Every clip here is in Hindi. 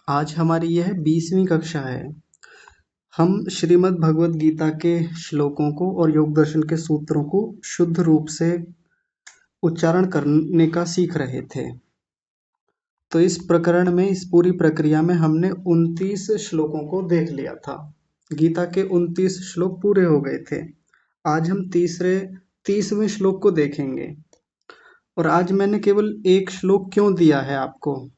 आज हमारी यह 20वीं कक्षा है। हम श्रीमद् भगवद गीता के श्लोकों को और योग दर्शन के सूत्रों को शुद्ध रूप से उच्चारण करने का सीख रहे थे। तो इस प्रकरण में, इस पूरी प्रक्रिया में हमने 29 श्लोकों को देख लिया था। गीता के 29 श्लोक पूरे हो गए थे। आज हम 30वें श्लोक को देखेंगे। और आज मैंने केवल एक श्लोक क्यों दिया है आपको?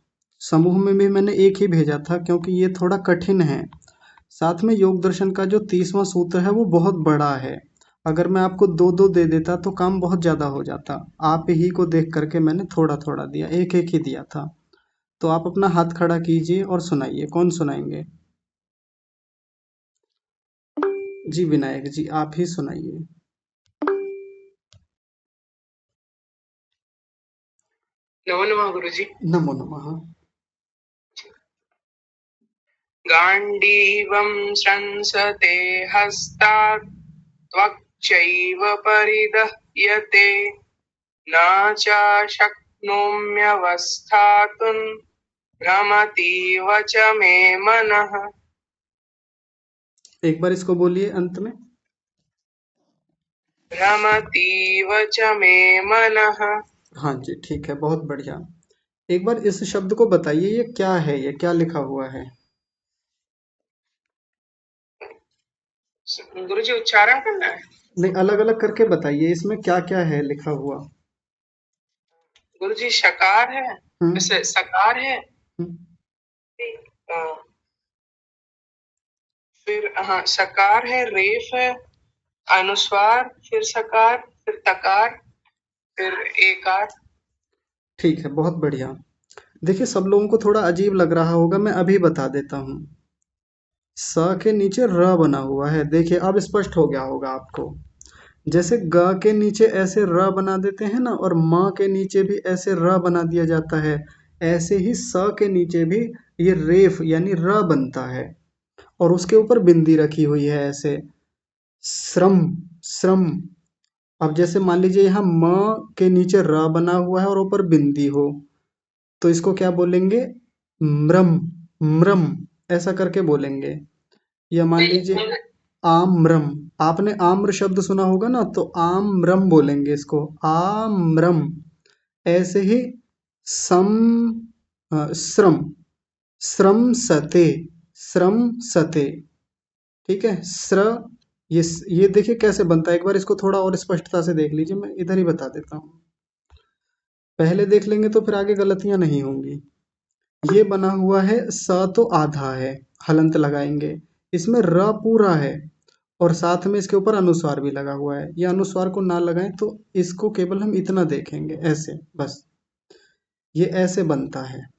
समूह में भी मैंने एक ही भेजा था क्योंकि ये थोड़ा कठिन है। साथ में योग दर्शन का जो 30वां सूत्र है वो बहुत बड़ा है। अगर मैं आपको दो दो दे देता तो काम बहुत ज्यादा हो जाता। आप ही को देख करके मैंने थोड़ा थोड़ा दिया, एक एक ही दिया था। तो आप अपना हाथ खड़ा कीजिए और सुनाइए। कौन सुनाएंगे? जी विनायक जी, आप ही सुनाइए। नमो नमः गुरुजी। नमो नमः। गाण्डीवं संसते हस्तात् त्वक्चैव परिदह्यते न च शक्नोम्यवस्थातुं भ्रमतीव च मे मनः। एक बार इसको बोलिए अंत में। भ्रमतीव च मे मनः। हाँ जी, ठीक है, बहुत बढ़िया। एक बार इस शब्द को बताइए, ये क्या है? ये क्या लिखा हुआ है? गुरुजी उच्चारण करना है? नहीं, अलग अलग करके बताइए, इसमें क्या क्या है लिखा हुआ? गुरुजी शकार है, हम्म। सकार है, हम्म। अ, फिर हाँ सकार है, रेफ है, अनुस्वार, फिर सकार, फिर तकार, फिर एकार। ठीक है, बहुत बढ़िया। देखिए, सब लोगों को थोड़ा अजीब लग रहा होगा, मैं अभी बता देता हूँ। स के नीचे र बना हुआ है। देखिए, अब स्पष्ट हो गया होगा आपको। जैसे ग के नीचे ऐसे र बना देते हैं ना, और म के नीचे भी ऐसे र बना दिया जाता है, ऐसे ही स के नीचे भी ये रेफ यानी र बनता है। और उसके ऊपर बिंदी रखी हुई है ऐसे। श्रम, श्रम। अब जैसे मान लीजिए यहाँ म के नीचे र बना हुआ है और ऊपर बिंदी हो, तो इसको क्या बोलेंगे? म्रम, म्रम, ऐसा करके बोलेंगे। या मान लीजिए आम्रम। आपने आम्र शब्द सुना होगा ना, तो आम्रम बोलेंगे इसको, आम्रम। ऐसे ही सम, श्रम, श्रम सते, श्रम सते। ठीक है, स्र। ये देखिए कैसे बनता है, एक बार इसको थोड़ा और स्पष्टता से देख लीजिए, मैं इधर ही बता देता हूँ। पहले देख लेंगे तो फिर आगे गलतियां नहीं होंगी। ये बना हुआ है, स तो आधा है, हलंत लगाएंगे। इसमें र पूरा है, और साथ में इसके ऊपर अनुस्वार भी लगा हुआ है। ये अनुस्वार को ना लगाएं तो इसको केवल हम इतना देखेंगे, ऐसे बस। ये ऐसे बनता है।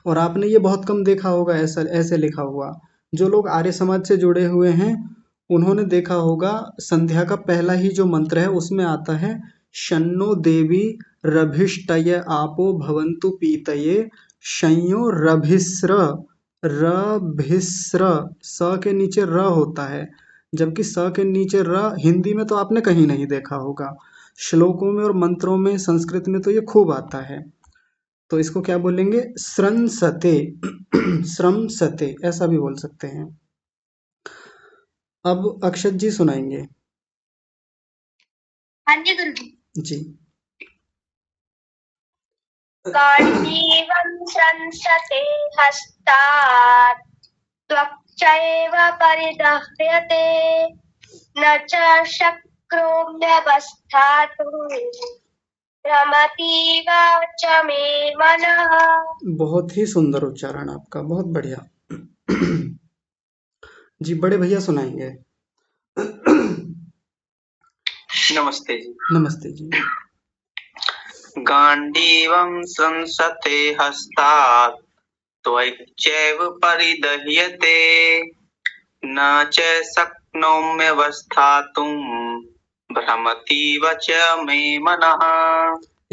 और आपने ये बहुत कम देखा होगा ऐसा ऐसे लिखा हुआ। जो लोग आर्य समाज से जुड़े हुए हैं उन्होंने देखा होगा, संध्या का पहला ही जो मंत्र है उसमें आता है, शन्नो देवी रभिष्टय आपो भवन्तु पीतये शंयो रभिस्र, रभिस्र। स के नीचे र होता है, जबकि स के नीचे र हिंदी में तो आपने कहीं नहीं देखा होगा। श्लोकों में और मंत्रों में संस्कृत में तो ये खूब आता है। तो इसको क्या बोलेंगे? स्रंसते, श्रमसते, ऐसा भी बोल सकते हैं। अब अक्षत जी सुनाएंगे। हाँ जी गुरुजी। जी। गांडीवं संसते हस्तात् त्वक्चैव परिदह्यते न च शक्नोम्यवस्थातुं भ्रमतीव च मे मनः। बहुत ही सुंदर उच्चारण आपका, बहुत बढ़िया। जी, बड़े भैया सुनाएंगे। नमस्ते जी। नमस्ते जी। गांडीवं संसते हस्तात् त्वचैव परिदह्यते न च शक्नोम्यवस्थातुं भ्रमतीव च मे मनः।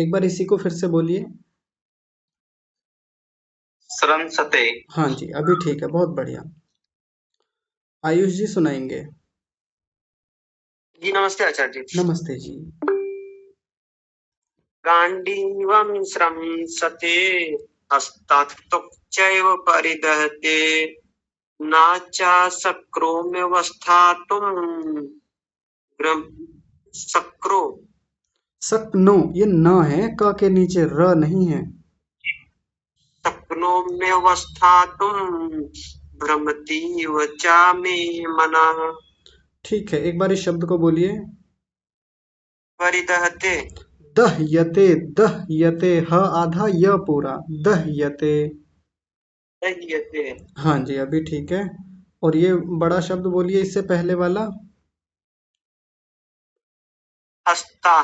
एक बार इसी को फिर से बोलिए। संसते। हाँ जी, अभी ठीक है, बहुत बढ़िया। आयुष जी सुनाएंगे। जी नमस्ते आचार्य जी। नमस्ते जी। गांडीवं संसते हस्तात्तुक्चैव परिदहते न च शक्नोम्यवस्थातुं शक्रो सक्नो, ये न है, क के नीचे र नहीं है। शक्नोम्यवस्थातुं भ्रमतीव च मे मनः। ठीक है, एक बार इस शब्द को बोलिए। परिदहते दह्यते, दह्यते, ह आधा य पूरा, दह्यते। दह्यते हाँ जी, अभी ठीक है। और ये बड़ा शब्द बोलिए इससे पहले वाला। हस्ता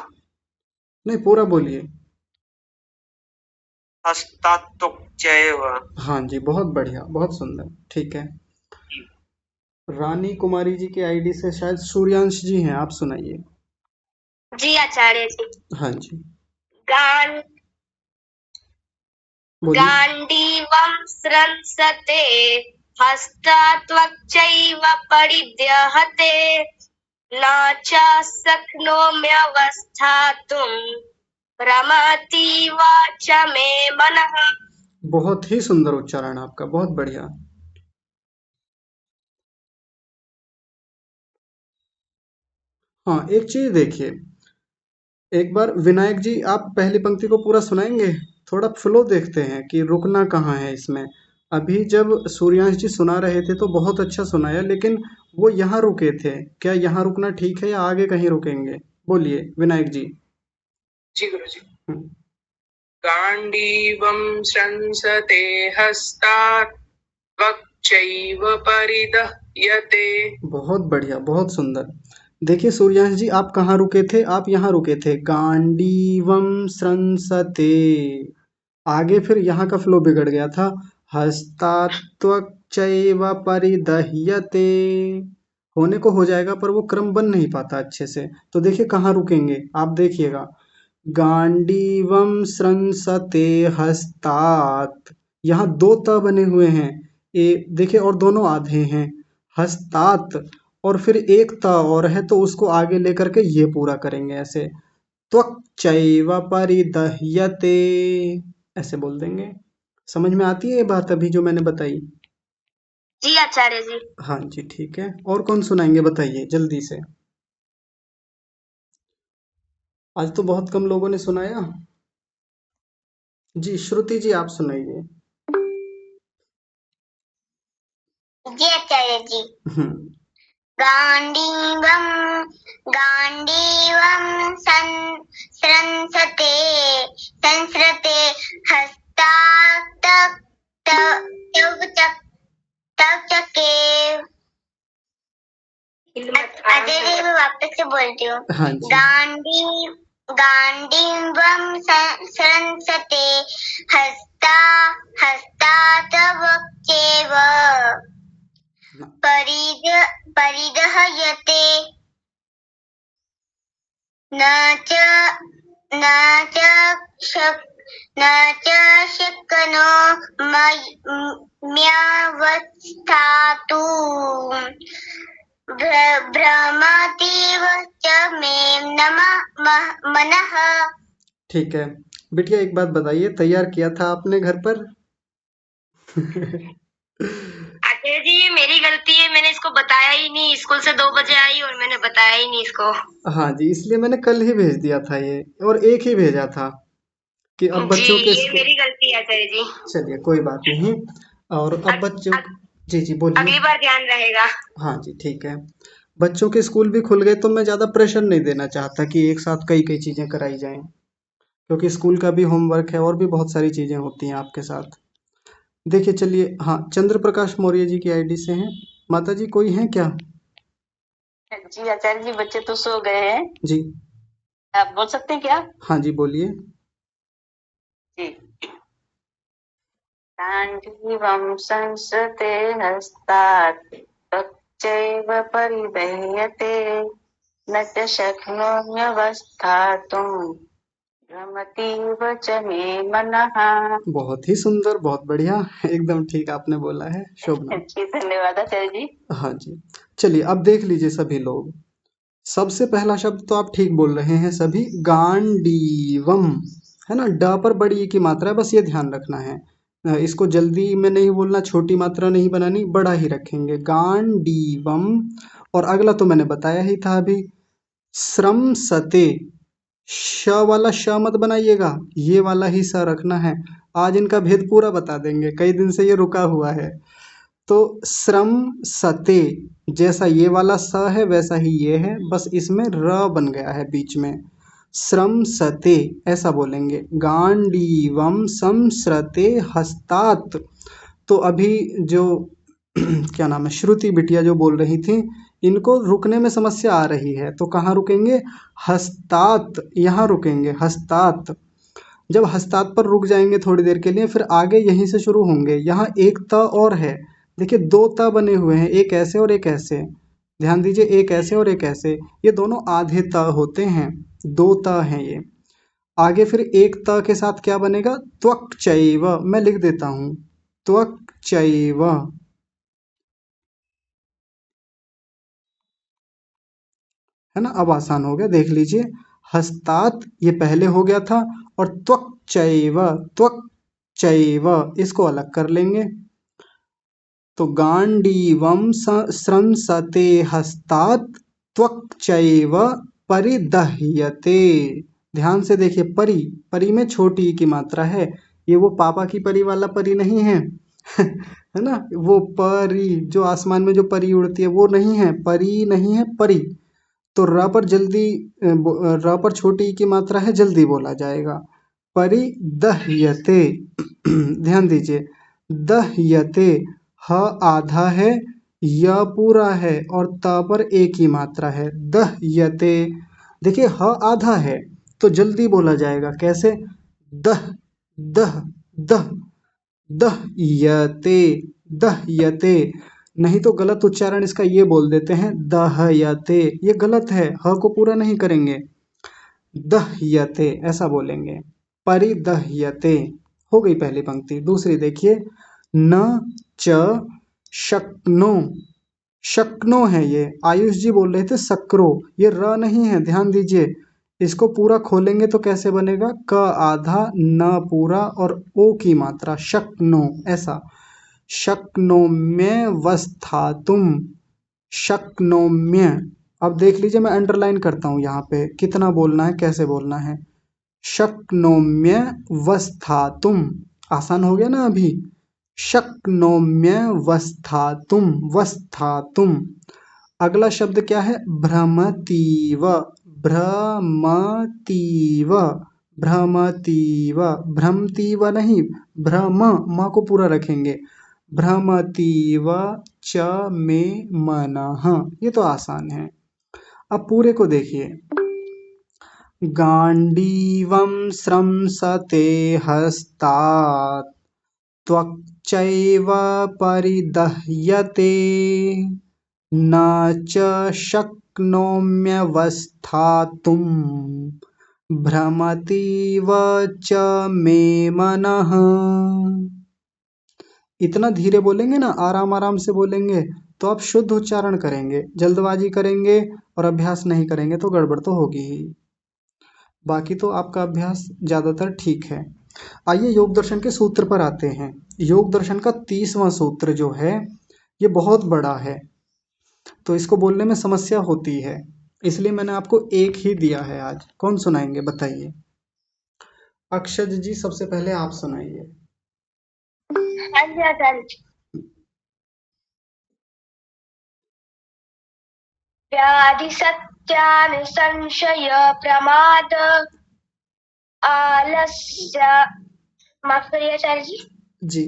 नहीं, पूरा बोलिए। हस्तात्तुक्चैव। हाँ जी, बहुत बढ़िया, बहुत सुंदर, ठीक है। रानी कुमारी जी के आईडी से शायद सूर्यांश जी हैं, आप सुनाइए। जी आचार्य जी। हाँ जी, गान बोलिए। गाण्डीवं स्रंसते हस्तात्वक्चैव परिदह्यते न च शक्नोम्यवस्थातुं भ्रमतीव च मे मनः। बहुत ही सुंदर उच्चारण आपका, बहुत बढ़िया। हाँ, एक चीज देखिए, एक बार विनायक जी आप पहली पंक्ति को पूरा सुनाएंगे। थोड़ा फ्लो देखते हैं कि रुकना कहाँ है इसमें। अभी जब सूर्यांश जी सुना रहे थे तो बहुत अच्छा सुनाया, लेकिन वो यहाँ रुके थे। क्या यहाँ रुकना ठीक है या आगे कहीं रुकेंगे? बोलिए विनायक जी। जी गुरुजी। हम्म, गाण्डीवं स्रंसते हस्तात् वक्चैव परिदह्यते। बहुत बढ़िया, बहुत सुंदर। देखिए सूर्यांश जी, आप कहाँ रुके थे? आप यहाँ रुके थे, गांडीवम स्रंसते। आगे फिर यहाँ का फ्लो बिगड़ गया था, हस्तात्वक्चैव परिदह्यते। होने को हो जाएगा पर वो क्रम बन नहीं पाता अच्छे से। तो देखिए कहाँ रुकेंगे, आप देखिएगा। गांडीवम स्रंसते हस्तात, यहाँ दो त बने हुए हैं। देखिए, और दोनों आधे हैं। हस्तात, और फिर एक त और है तो उसको आगे लेकर के ये पूरा करेंगे ऐसे। त्वक्चैव परिदह्यते, ऐसे बोल देंगे। समझ में आती है ये बात अभी जो मैंने बताई? जी आचार्य जी। हाँ जी, ठीक है। और कौन सुनाएंगे बताइए जल्दी से। आज तो बहुत कम लोगों ने सुनाया। जी श्रुति जी, आप सुनाइए। जी आचार्य जी। हम्म, गाण्डीवं गाण्डीवं संसृते हस्तात्तक्चके। अजय जी मैं वापस से बोलती हूँ। हाँ जी, गाण्डीवं संसृते हस्तात्तवक्चैव परिदह्यते न च न च शक् न च शक्नो म्यवस्थातुं भ्रमतीव च मे मनः। ठीक है। बिटिया एक बात बताइए, तैयार किया था आपने घर पर? आचार्य जी ये मेरी गलती है, मैंने इसको बताया ही नहीं। स्कूल से 2 बजे आई और मैंने बताया ही नहीं इसको। हाँ जी, इसलिए मैंने कल ही भेज दिया था ये, और एक ही भेजा था कि अब जी बच्चों के ये मेरी गलती है आचार्य जी। चलिए कोई बात नहीं। और अब बच्चों, जी जी बोलिए। अगली बार ध्यान रहेगा। हाँ जी, ठीक है। बच्चों के स्कूल भी खुल गए तो मैं ज़्यादा प्रेशर नहीं देना चाहता कि एक साथ कई कई चीज़ें कराई जाएं, क्योंकि स्कूल का भी होमवर्क है और भी बहुत सारी चीज़ें होती हैं आपके साथ। देखिए चलिए, हाँ, चंद्र प्रकाश मौर्य जी की आईडी से हैं। माता जी कोई हैं क्या? जी आचार्य जी, बच्चे तो सो गए हैं। जी, आप बोल सकते हैं क्या? हाँ जी, बोलिए। जी। गाण्डीवं संसृते हस्तात् त्वक्चैव परिदह्यते न च शक्नोम्यवस्थातुं भ्रमतीव च मे मनः। बहुत ही सुंदर, बहुत बढ़िया, एकदम ठीक आपने बोला है शोभना। जी धन्यवाद आचार्य जी। हाँ जी, चलिए अब देख लीजिए सभी लोग। सबसे पहला शब्द तो आप ठीक बोल रहे हैं सभी, गांडीवम, है ना? ड पर बड़ी ई की मात्रा है, बस ये ध्यान रखना है। इसको जल्दी में नहीं बोलना, छोटी मात्रा नहीं बनानी, बड़ा ही रखेंगे। गांडीवम। और अगला तो मैंने बताया ही था अभी, श्रम सते। श वाला श मत बनाइएगा, ये वाला ही स रखना है। आज इनका भेद पूरा बता देंगे, कई दिन से ये रुका हुआ है। तो श्रम सते, जैसा ये वाला स है वैसा ही ये है, बस इसमें र बन गया है बीच में। श्रम सते ऐसा बोलेंगे। गांडीवम संस्रते हस्तात। तो अभी जो क्या नाम है, श्रुति बिटिया जो बोल रही थी, इनको रुकने में समस्या आ रही है, तो कहाँ रुकेंगे? हस्तात, यहाँ रुकेंगे, हस्तात। जब हस्तात पर रुक जाएंगे थोड़ी देर के लिए, फिर आगे यहीं से शुरू होंगे। यहाँ एक त और है, देखिए दो त बने हुए हैं, एक ऐसे और एक ऐसे। ध्यान दीजिए, एक ऐसे और एक ऐसे, ये दोनों आधे त होते हैं, दो त हैं ये। आगे फिर एक त के साथ क्या बनेगा? त्वक चैव। मैं लिख देता हूँ, त्वक चैव, है ना। अब आसान हो गया, देख लीजिए। हस्तात ये पहले हो गया था, और त्वक चैव, त्वक चैव इसको अलग कर लेंगे। तो गांडीवम स्रंसते हस्तात त्वक चैव परिदह्यते। ध्यान से देखिए, परी, परी में छोटी ई की मात्रा है, ये वो पापा की परी वाला परी नहीं है है ना, वो परी जो आसमान में जो परी उड़ती है वो नहीं है, परी नहीं है, परी। तो र पर जल्दी र पर छोटी ई की मात्रा है, जल्दी बोला जाएगा। परिदह्यते ध्यान दीजिए, दह्यते, ह आधा है, य पूरा है, और त पर एक ही मात्रा है, दह्यते। देखिए ह आधा है तो जल्दी बोला जाएगा, कैसे? दह, दह, दह, दह्यते, दह्यते। नहीं तो गलत उच्चारण इसका ये बोल देते हैं, दह्यते, ये गलत है, ह को पूरा नहीं करेंगे, दह्यते ऐसा बोलेंगे। परिदह्यते हो गई पहली पंक्ति। दूसरी देखिए, न च शक्नो, शक्नो है ये, आयुष जी बोल रहे थे सक्रो, ये र नहीं है, ध्यान दीजिए। इसको पूरा खोलेंगे तो कैसे बनेगा? क आधा, न पूरा और ओ की मात्रा, शक्नो ऐसा। शक्नोम्य वस्थातुम, शक्नोम्य। अब देख लीजिए, मैं अंडरलाइन करता हूँ यहाँ पे, कितना बोलना है, कैसे बोलना है। शक्नोम्य वस्थातुम, आसान हो गया ना अभी। शक्नोम्य वस्थातुम, वस्थातुम। अगला शब्द क्या है? भ्रमतीव, भ्रमतीव, भ्रमतीव, भ्रमतीव नहीं, भ्रम, म को पूरा रखेंगे। भ्रमतीव च मे मनः, ये तो आसान है। अब पूरे को देखिए, गांडीवम स्रंसते हस्तात् त्वक्चैव परिदह्यते न च शक्नोम्यवस्थातुं भ्रमतीव च मे मनः। इतना धीरे बोलेंगे ना, आराम आराम से बोलेंगे, तो आप शुद्ध उच्चारण करेंगे। जल्दबाजी करेंगे और अभ्यास नहीं करेंगे तो गड़बड़ तो होगी ही। बाकी तो आपका अभ्यास ज़्यादातर ठीक है। आइए योग दर्शन के सूत्र पर आते हैं। योग दर्शन का 30वां सूत्र जो है, ये बहुत बड़ा है, तो इसको बोलने में समस्या होती है, इसलिए मैंने आपको एक ही दिया है आज। कौन सुनाएंगे बताइए? अक्षज जी सबसे पहले आप सुनाइए। हाँ जी आचार्य जी। व्याधि सत्यान संशय प्रमाद आलस्य, माफ करिए आचार्य जी, जी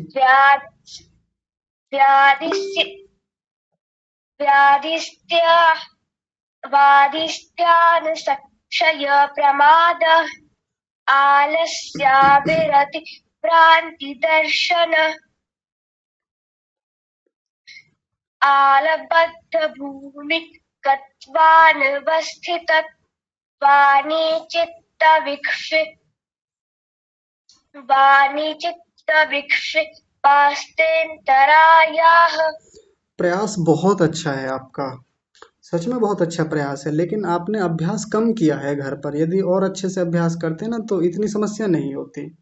व्याधिस्य, वादिष्ट्यान संशय प्रमाद आलस्याभिरति भ्रांति दर्शन आलबद्ध भूमि गत्वानवस्थितत्वानि चित्तविक्षिपास्तेन्तरायाः। प्रयास बहुत अच्छा है आपका, सच में बहुत अच्छा प्रयास है, लेकिन आपने अभ्यास कम किया है घर पर। यदि और अच्छे से अभ्यास करते ना तो इतनी समस्या नहीं होती।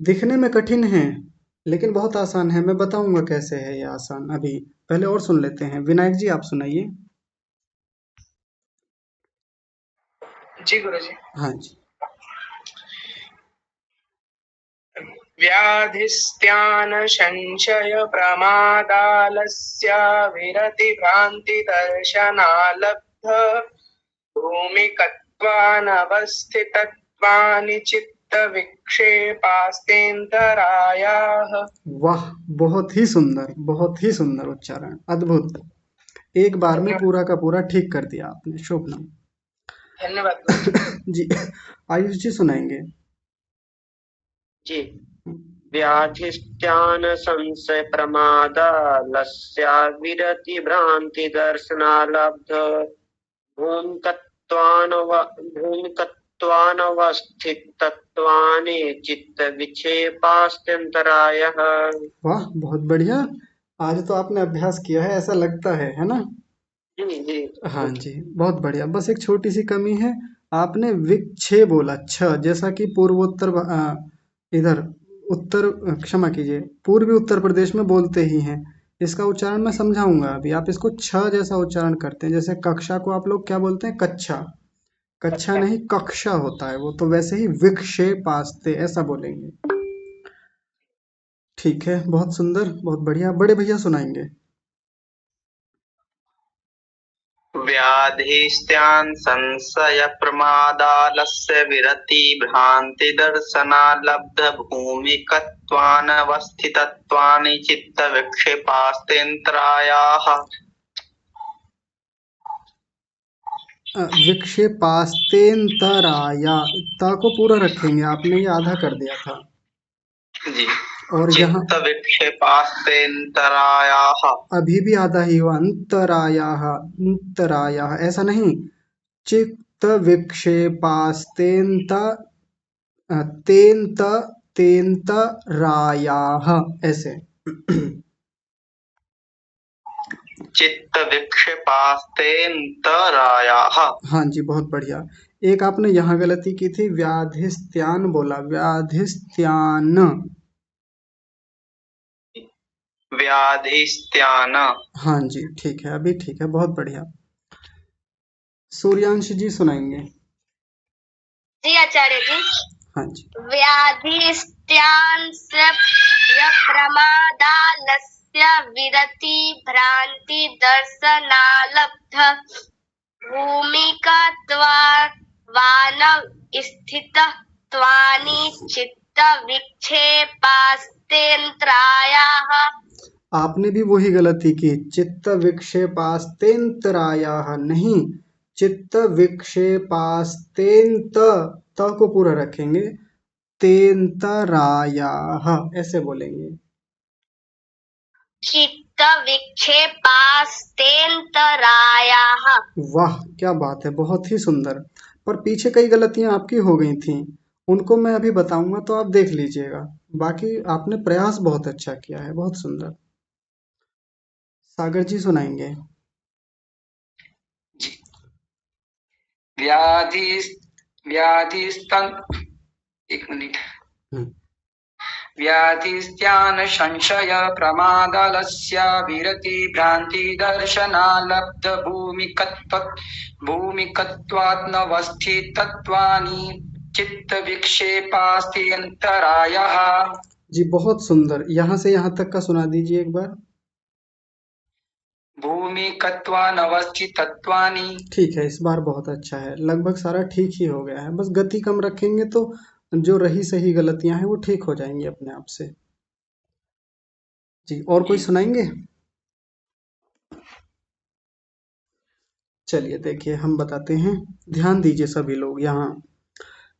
दिखने में कठिन है लेकिन बहुत आसान है। मैं बताऊंगा कैसे है ये आसान। अभी पहले और सुन लेते हैं। विनायक जी आप सुनाइए। जी गुरुजी। हाँ जी। व्याधिस्त्यान संशय प्रमादालस्य विरति भ्रांति दर्शनालब्ध भूमिकत्वानवस्थितत्वानि चित्त विक्षेपास्तेन्तरायाः। वाह, बहुत ही सुंदर उच्चारण, अद्भुत। एक बार में धन्यवाद। पूरा का पूरा ठीक कर दिया आपने। शोभनम। धन्यवाद गुरुजी। जी, आयुष जी सुनाएंगे। जी। व्याधिस्त्यान संशय प्रमादालस्य विरति भ्रांति दर्शनालब्ध भूमिकत्वानवस्थितत्वानि चित्त विक्षेपास्त्यंतरायः। वाह, बहुत बढ़िया। आज तो आपने अभ्यास किया है ऐसा लगता है ना? जी जी। हाँ जी, बहुत बढ़िया। बस एक छोटी सी कमी है, आपने विक्षे बोला छ, जैसा कि इधर उत्तर क्षमा कीजिए, पूर्वी उत्तर प्रदेश में बोलते ही हैं। इसका उच्चारण मैं समझाऊंगा अभी। आप इसको छ जैसा उच्चारण करते हैं। जैसे कक्षा को आप लोग क्या बोलते हैं? कच्छा। कच्छा नहीं, कक्षा होता है वो। तो वैसे ही विक्षेपास्ते ऐसा बोलेंगे। ठीक है, बहुत सुंदर, बहुत बढ़िया। बड़े भैया सुनाएंगे। व्याधिस्त्यान् संशय प्रमादालस्य विरति भ्रान्ति दर्शनालब्ध भूमिकत्वानवस्थितत्वानि चित्त विक्षेपास्तेन्तरायाः। विक्षेपास्तेन्तराया, ता को पूरा रखेंगे। आपने ये आधा कर दिया था। जी। और यहाँ चित्त विक्षेपास्तेन्तरायाः। अभी भी आधा ही हुआ। अंतरायाः, अंतरायाः ऐसा नहीं। चित्त विक्षेपास्तेन्त तेन्त तेन्तरायाः ऐसे। चित्त विक्षेपास्तेन्तरायाः। हाँ जी, बहुत बढ़िया। एक आपने यहाँ गलती की थी, व्याधिस्त्यान बोला, व्याधिस्त्यान। व्याधिस्त्यान। हाँ जी, ठीक है, अभी ठीक है, बहुत बढ़िया। सूर्यांश जी सुनाएंगे। जी आचार्य जी। हाँ जी। व्याधिस्त्यांस्य प्रमादालस्य विरति भ्रांति दर्शनालब्ध भूमिकत्वानवस्थितत्वानि चित्त विक्षेपास्तेन्द्रायाः। आपने भी वही गलती की। चित्त विक्षेपास्तेन्तरायाः नहीं, चित्त विक्षेपास्तेन्त, त को पूरा रखेंगे। तेन्तरायाः ऐसे बोलेंगे। चित्त विक्षेपास्तेन्तरायाः। वाह, क्या बात है, बहुत ही सुंदर। पर पीछे कई गलतियां आपकी हो गई थी, उनको मैं अभी बताऊंगा तो आप देख लीजिएगा। बाकी आपने प्रयास बहुत अच्छा किया है, बहुत सुंदर। सागर जी सुनाएंगे। एक मिनट। व्याधिस्त्यान संशय प्रमादालस्य विरति भ्रांति दर्शनालब्ध भूमिकत्वात्नवस्थितत्वानि चित्त विक्षेपास्त्यंतरायः। जी, बहुत सुंदर। यहाँ से यहाँ तक का सुना दीजिए एक बार। भूमिकत्वानवस्थितत्वानि। ठीक है, इस बार बहुत अच्छा है, लगभग सारा ठीक ही हो गया है। बस गति कम रखेंगे तो जो रही सही गलतियां हैं वो ठीक हो जाएंगी अपने आप से। जी, और कोई सुनाएंगे? चलिए देखिए, हम बताते हैं। ध्यान दीजिए सभी लोग। यहाँ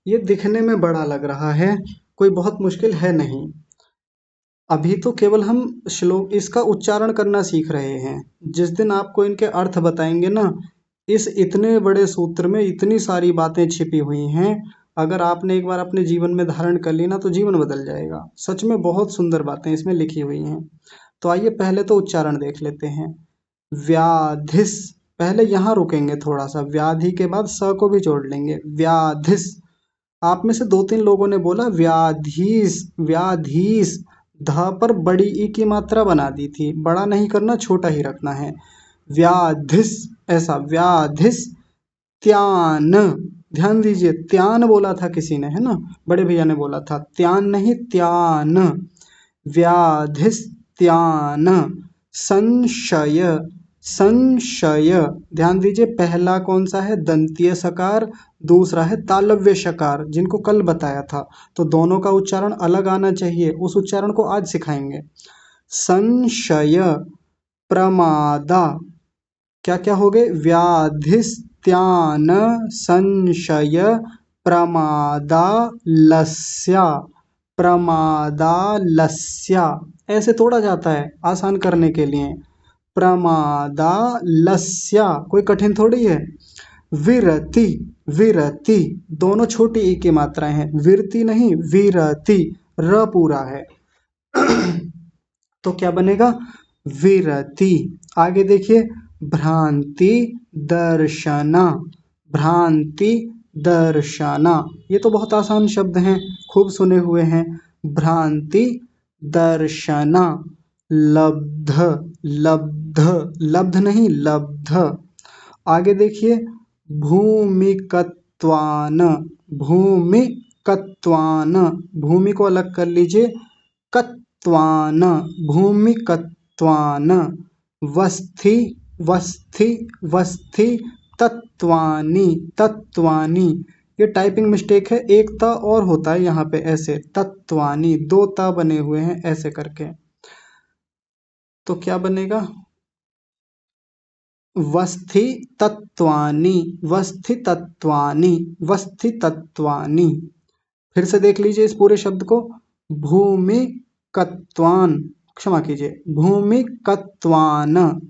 ये दिखने में बड़ा लग रहा है, कोई बहुत मुश्किल है नहीं। अभी तो केवल हम श्लोक इसका उच्चारण करना सीख रहे हैं। जिस दिन आपको इनके अर्थ बताएंगे ना, इस इतने बड़े सूत्र में इतनी सारी बातें छिपी हुई हैं। अगर आपने एक बार अपने जीवन में धारण कर ली ना तो जीवन बदल जाएगा। सच में बहुत सुंदर बातें इसमें लिखी हुई हैं। तो आइए पहले तो उच्चारण देख लेते हैं। व्याधिस, पहले यहाँ रुकेंगे थोड़ा सा, व्याधि के बाद स को भी जोड़ लेंगे। व्याधिस। आप में से 2-3 लोगों ने बोला व्याधीस, व्याधीस, ध पर बड़ी ई की मात्रा बना दी थी। बड़ा नहीं करना, छोटा ही रखना है। व्याधिस, ऐसा व्याधिस। त्यान, ध्यान दीजिए, त्यान बोला था किसी ने, है ना, बड़े भैया ने बोला था, त्यान नहीं त्यान। व्याधिस्त्यान। संशय, संशय, ध्यान दीजिए, पहला कौन सा है, दंतीय सकार, दूसरा है तालव्य शकार, जिनको कल बताया था। तो दोनों का उच्चारण अलग आना चाहिए, उस उच्चारण को आज सिखाएंगे। संशय, प्रमादा, क्या क्या हो गए, व्याधिस्त्यान, संशय, प्रमादालस्य, प्रमादालस्य, ऐसे तोड़ा जाता है आसान करने के लिए। प्रमादालस्य, कोई कठिन थोड़ी है। विरति, विरति, दोनों छोटी ई की मात्राएं हैं, विरति नहीं विरति, र पूरा है। तो क्या बनेगा, विरति। आगे देखिए, भ्रांति दर्शना, भ्रांति दर्शना, ये तो बहुत आसान शब्द हैं, खूब सुने हुए हैं। भ्रांति दर्शना। लब्ध, लब्ध, लब्ध नहीं लब्ध। आगे देखिए, भूमिकत्वान, भूमिकत्वान, भूमि को अलग कर लीजिए, कत्वान, भूमिकत्वान। वस्थि, वस्थि, वस्थि, तत्वानि, तत्वानि, ये टाइपिंग मिस्टेक है, एक त और होता है यहाँ पे ऐसे, तत्वानि, 2 त बने हुए हैं ऐसे करके। तो क्या बनेगा, वस्थि तत्वानि, वस्थि तत्वानि, वस्थि तत्वानि। फिर से देख लीजिए इस पूरे शब्द को, भूमिकत्वान, क्षमा कीजिए, भूमिकत्वान,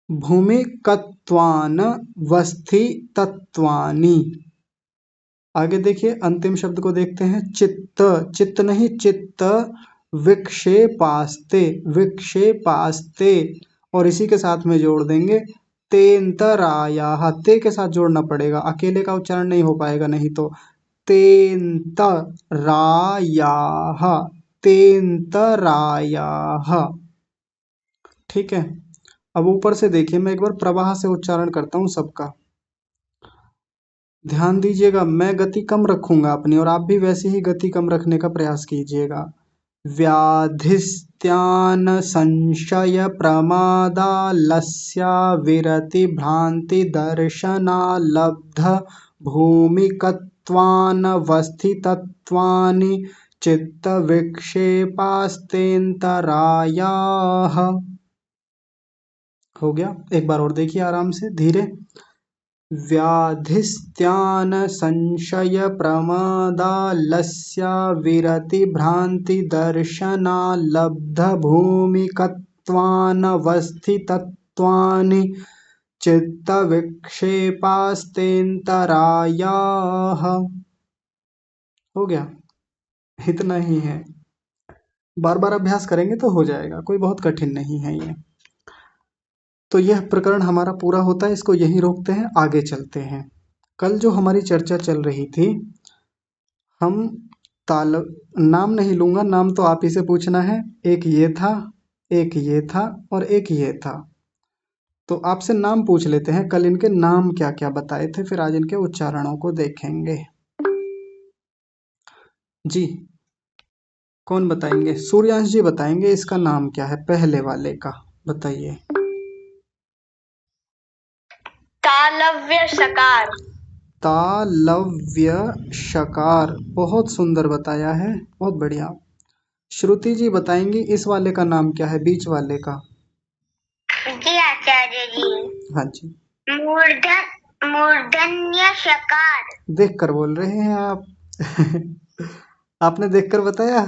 भूमिकत्वान, वस्थि तत्वानि। आगे देखिए, अंतिम शब्द को देखते हैं, चित्त, चित्त नहीं चित्त, विक्षेपास्ते, विक्षेपास्ते, और इसी के साथ में जोड़ देंगे तेंतरायाः, ते के साथ जोड़ना पड़ेगा, अकेले का उच्चारण नहीं हो पाएगा नहीं तो। तेंतरायाः, तेंतरायाः, ठीक है। अब ऊपर से देखिए, मैं एक बार प्रवाह से उच्चारण करता हूँ सबका, ध्यान दीजिएगा, मैं गति कम रखूंगा अपनी और आप भी वैसे ही गति कम रखने का प्रयास कीजिएगा। व्याधिस्त्यान संशय प्रमादालस्य विरति भ्रांति दर्शना लब्ध भूमिकत्वान वस्थितत्वानि चित्त विक्षेपास्तेन्तरायाः। हो गया, एक बार और देखिए आराम से धीरे। व्याधिस्त्यान संशय प्रमादालस्य विरति भ्रांति दर्शना लब्ध भूमिकत्वान वस्थितत्वानि चित्त विक्षेपास्तेन्तरायाः। हो गया, इतना ही है, बार बार अभ्यास करेंगे तो हो जाएगा, कोई बहुत कठिन नहीं है ये। तो यह प्रकरण हमारा पूरा होता है, इसको यहीं रोकते हैं, आगे चलते हैं। कल जो हमारी चर्चा चल रही थी, हम नाम नहीं लूंगा, नाम तो आप ही से पूछना है। एक ये था, एक ये था और एक ये था। तो आपसे नाम पूछ लेते हैं, कल इनके नाम क्या क्या बताए थे, फिर आज इनके उच्चारणों को देखेंगे। जी, कौन बताएंगे? सूर्यांश जी बताएंगे, इसका नाम क्या है पहले वाले का, बताइए। तालव्य शकार। तालव्य शकार, बहुत सुंदर बताया है, बहुत बढ़िया। श्रुति जी बताएंगी इस वाले का नाम क्या है, बीच वाले का? जी आचार्य जी। हाँ जी। मूर्धन्य शकार। देख कर बोल रहे हैं आप। आपने देखकर बताया?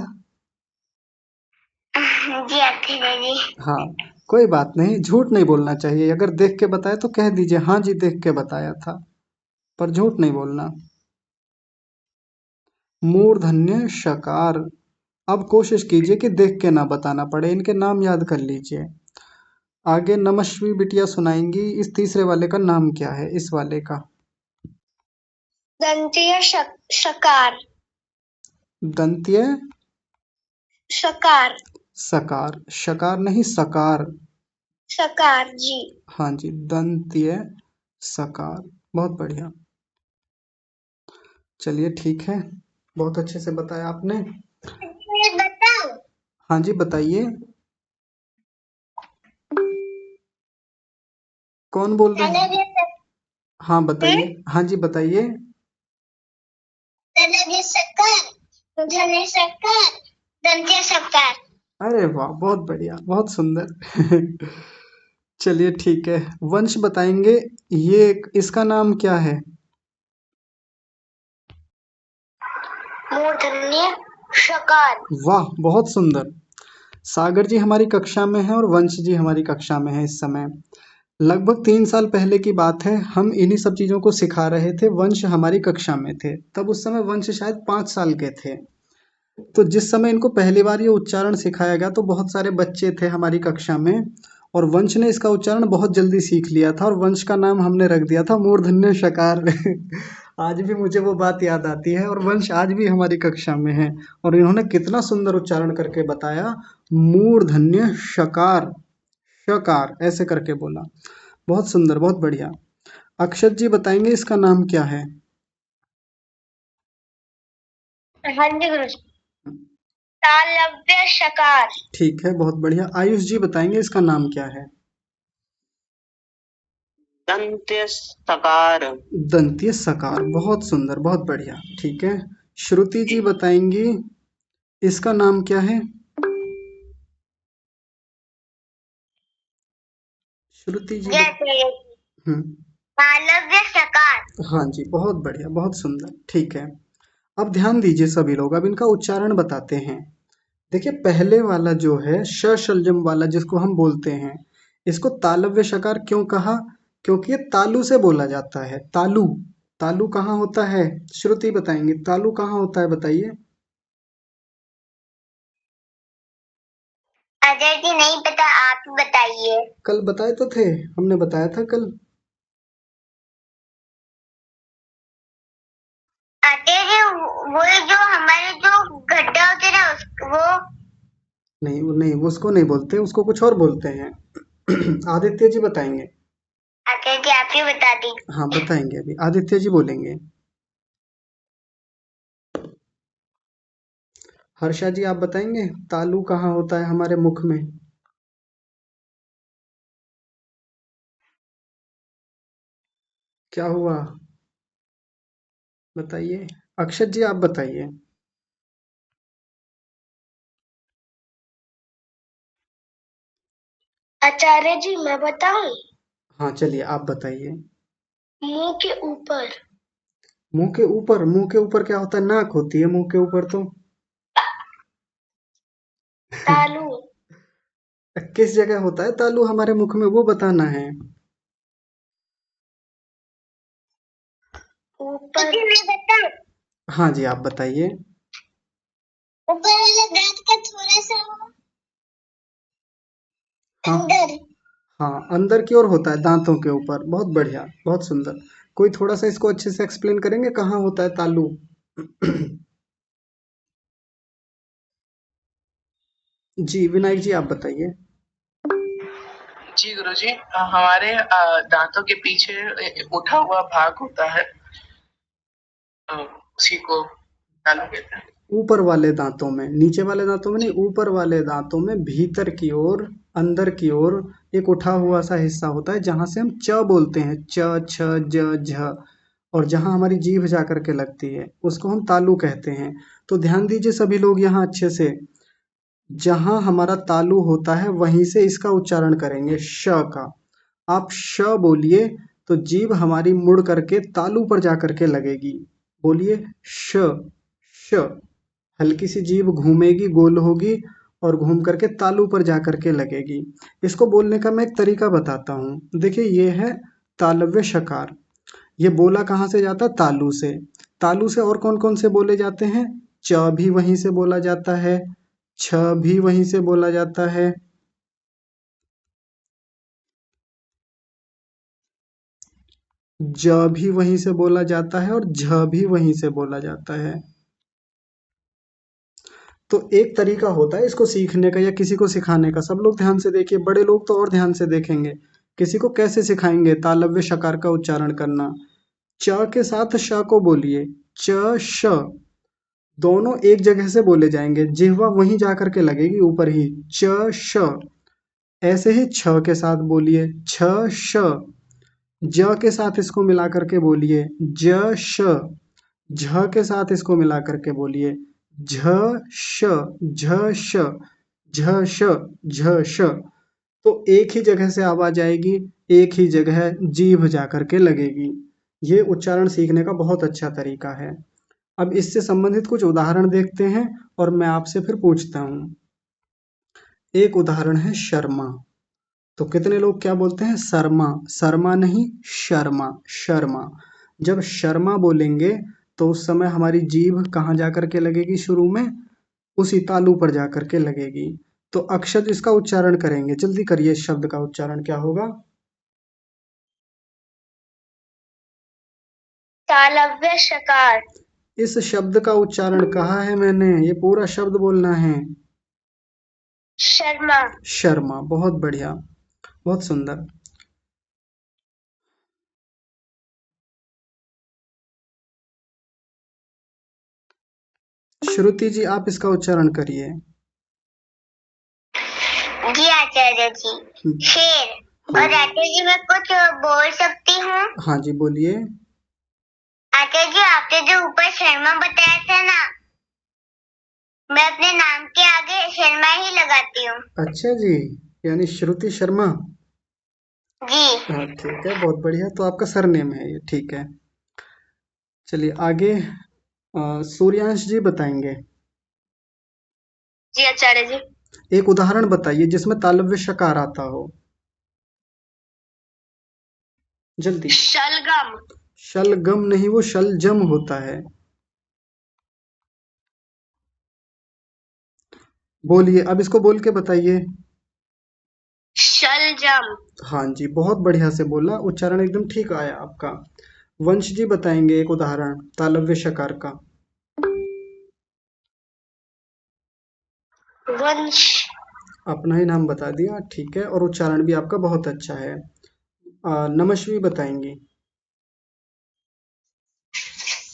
जी आचार्य जी। हाँ, कोई बात नहीं, झूठ नहीं बोलना चाहिए, अगर देख के बताया तो कह दीजिए हाँ जी देख के बताया था, पर झूठ नहीं बोलना। मूर्धन्य शकार, अब कोशिश कीजिए कि देख के ना बताना पड़े, इनके नाम याद कर लीजिए। आगे नमश्वी बिटिया सुनाएंगी, इस तीसरे वाले का नाम क्या है, इस वाले का? दंतीय शकार। दंत्य शकार। सकार, शकार नहीं सकार। शकार जी। हाँ जी, दंत्य सकार, बहुत बढ़िया। चलिए ठीक है, बहुत अच्छे से बताया आपने। बताओ। हाँ जी बताइए, कौन बोल रहे हैं? हाँ बताइए, हाँ जी बताइए। दंत्य शकार। अरे वाह, बहुत बढ़िया, बहुत सुंदर। चलिए ठीक है, वंश बताएंगे, ये इसका नाम क्या है? मूर्धन्य शकार। वाह, बहुत सुंदर। सागर जी हमारी कक्षा में है और वंश जी हमारी कक्षा में है इस समय। लगभग 3 साल पहले की बात है, हम इन्हीं सब चीज़ों को सिखा रहे थे, वंश हमारी कक्षा में थे, तब उस समय वंश शायद 5 साल के थे। तो जिस समय इनको पहली बार ये उच्चारण सिखाया गया तो बहुत सारे बच्चे थे हमारी कक्षा में, और वंश ने इसका उच्चारण बहुत जल्दी सीख लिया था और वंश का नाम हमने रख दिया था मूर्धन्य शकार। आज भी मुझे वो बात याद आती है, और वंश आज भी हमारी कक्षा में है, और इन्होंने कितना सुंदर उच्चारण करके बताया, मूर्धन्य शकार, शकार ऐसे करके बोला। बहुत सुंदर, बहुत बढ़िया। अक्षत जी बताएंगे इसका नाम क्या है? हाँ जी गुरुजी। तालव्य शकार। ठीक है, बहुत बढ़िया। आयुष जी बताएंगे इसका नाम क्या है? दंत्य सकार। दंतीय सकार, बहुत सुंदर, बहुत बढ़िया। ठीक है, श्रुति जी बताएंगी इसका नाम क्या है? श्रुति जी हम्म, तालव्य शकार। हाँ जी, बहुत बढ़िया, बहुत सुंदर। ठीक है, अब ध्यान दीजिए सभी लोग, अब इनका उच्चारण बताते हैं। देखिए, पहले वाला जो है श शलजम वाला जिसको हम बोलते हैं, इसको तालव्य शकार क्यों कहा? क्योंकि ये तालु से बोला जाता है। तालु, तालु कहाँ होता है? श्रुति बताएंगे तालु कहाँ होता है, बताइए। अजय जी नहीं पता, आप ही बताइए। कल बताए तो थे, हमने बताया था कल। अजय जी वो जो हमारे जो गड्ढा होते ना वो। नहीं, वो नहीं, उसको नहीं बोलते, उसको कुछ और बोलते हैं। आदित्य जी बताएंगे। अजय जी आप ही बता दीजिए। हाँ बताएंगे, अभी आदित्य जी बोलेंगे। हर्षा जी आप बताएंगे तालु कहाँ होता है हमारे मुख में? क्या हुआ, बताइए। अक्षत जी आप बताइए। आचार्य जी मैं बताऊं? हाँ चलिए आप बताइए। मुंह के ऊपर। मुंह के ऊपर? मुंह के ऊपर क्या होता है? नाक होती है मुंह के ऊपर तो। तालु। किस जगह होता है तालु हमारे मुख में, वो बताना है। ऊपर। मैं बताऊं? हाँ जी आप बताइए। ऊपर वाले दांत का थोड़ा सा हाँ अंदर। हाँ, अंदर की ओर होता है, दांतों के ऊपर। बहुत बढ़िया, बहुत सुंदर। कोई थोड़ा सा इसको अच्छे से एक्सप्लेन करेंगे कहाँ होता है तालु? जी विनायक जी आप बताइए। जी गुरुजी, हमारे दांतों के पीछे उठा हुआ भाग होता है, उसी को तालु कहते हैं। ऊपर वाले दांतों में, नीचे वाले दांतों में नहीं, ऊपर वाले दांतों में भीतर की ओर, अंदर की ओर एक उठा हुआ सा हिस्सा होता है जहां से हम च बोलते हैं, च छ ज झ, और जहां हमारी जीभ जा करके लगती है उसको हम तालु कहते हैं। तो ध्यान दीजिए सभी लोग यहाँ अच्छे से, जहां हमारा तालु होता है वहीं से इसका उच्चारण करेंगे, श का। आप श बोलिए तो जीभ हमारी मुड़ करके तालु पर जा करके लगेगी। बोलिए श, श। हल्की सी जीभ घूमेगी, गोल होगी, और घूम करके तालु पर जा करके लगेगी। इसको बोलने का मैं एक तरीका बताता हूँ। देखिए, ये है तालव्य शकार। ये बोला कहाँ से जाता है? तालु से। तालु से और कौन कौन से बोले जाते हैं? च भी वहीं से बोला जाता है, छ भी वहीं से बोला जाता है, ज भी वहीं से बोला जाता है और झ भी वहीं से बोला जाता है। तो एक तरीका होता है इसको सीखने का या किसी को सिखाने का। सब लोग ध्यान से देखिए, बड़े लोग तो और ध्यान से देखेंगे। किसी को कैसे सिखाएंगे तालव्य शकार का उच्चारण करना। च के साथ श को बोलिए, च श दोनों एक जगह से बोले जाएंगे, जिह्वा वहीं जाकर के लगेगी ऊपर ही, च श। ऐसे ही छ के साथ बोलिए, छ श। ज के साथ इसको मिला करके बोलिए, ज श। झ के साथ इसको मिला करके बोलिए, झ श, झ श, झ श, झ श। तो एक ही जगह से आवाज आएगी, एक ही जगह जीभ जा करके लगेगी। ये उच्चारण सीखने का बहुत अच्छा तरीका है। अब इससे संबंधित कुछ उदाहरण देखते हैं और मैं आपसे फिर पूछता हूँ। एक उदाहरण है शर्मा। तो कितने लोग क्या बोलते हैं? शर्मा। शर्मा नहीं, शर्मा, शर्मा। जब शर्मा बोलेंगे तो उस समय हमारी जीभ कहाँ जाकर के लगेगी? शुरू में उसी तालू पर जाकर के लगेगी। तो अक्षर इसका उच्चारण करेंगे, जल्दी करिए। इस शब्द का उच्चारण क्या होगा? तालव्य शकार। इस शब्द का उच्चारण कहा है मैंने, ये पूरा शब्द बोलना है। शर्मा। शर्मा, बहुत बढ़िया, बहुत सुंदर। श्रुति जी, आप इसका उच्चारण करिए। जी आचार्य जी। शेर। हाँ। और आचार्य जी मैं कुछ बोल सकती हूँ? हाँ जी, बोलिए। आचार्य जी आपने जो ऊपर शर्मा बताया था ना, मैं अपने नाम के आगे शर्मा ही लगाती हूँ। अच्छा जी, यानी श्रुति शर्मा। जी। हाँ ठीक है, बहुत बढ़िया। तो आपका सरनेम है ये, ठीक है। चलिए आगे सूर्यांश जी बताएंगे। जी आचार्य जी। एक उदाहरण बताइए जिसमें तालव्य शकार आता हो, जल्दी। शलगम। शलगम नहीं, वो शलजम होता है। बोलिए, अब इसको बोल के बताइए। शलजम। हाँ जी, बहुत बढ़िया से बोला, उच्चारण एकदम ठीक आया आपका। वंश जी बताएंगे एक उदाहरण तालव्य शकार का। वंश। अपना ही नाम बता दिया, ठीक है, और उच्चारण भी आपका बहुत अच्छा है। नमस्वी बताएंगी।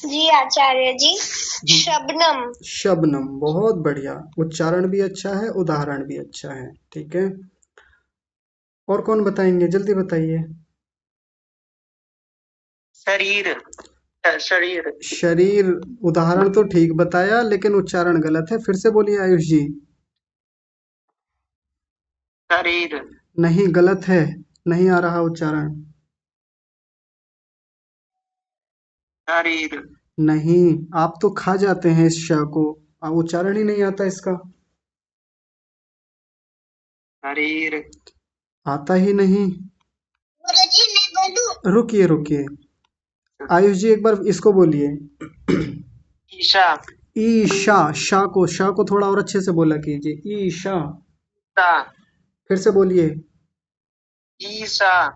जी आचार्य जी। शबनम। शबनम, बहुत बढ़िया, उच्चारण भी अच्छा है, उदाहरण भी अच्छा है, ठीक है। और कौन बताएंगे, जल्दी बताइए। शरीर। शरीर। शरीर, उदाहरण तो ठीक बताया लेकिन उच्चारण गलत है, फिर से बोलिए आयुष जी। शरीर। नहीं, गलत है, नहीं आ रहा उच्चारण। शरीर। नहीं, आप तो खा जाते हैं इस श को, उच्चारण ही नहीं आता इसका। शरीर। आता ही नहीं। गुरुजी मैं बोलूं? रुकिए रुकिए, आयुष जी एक बार इसको बोलिए। ईशा। ईशा, शा को थोड़ा और अच्छे से बोला कीजिए, ईशा। ईशा। फिर से बोलिए। ईशा।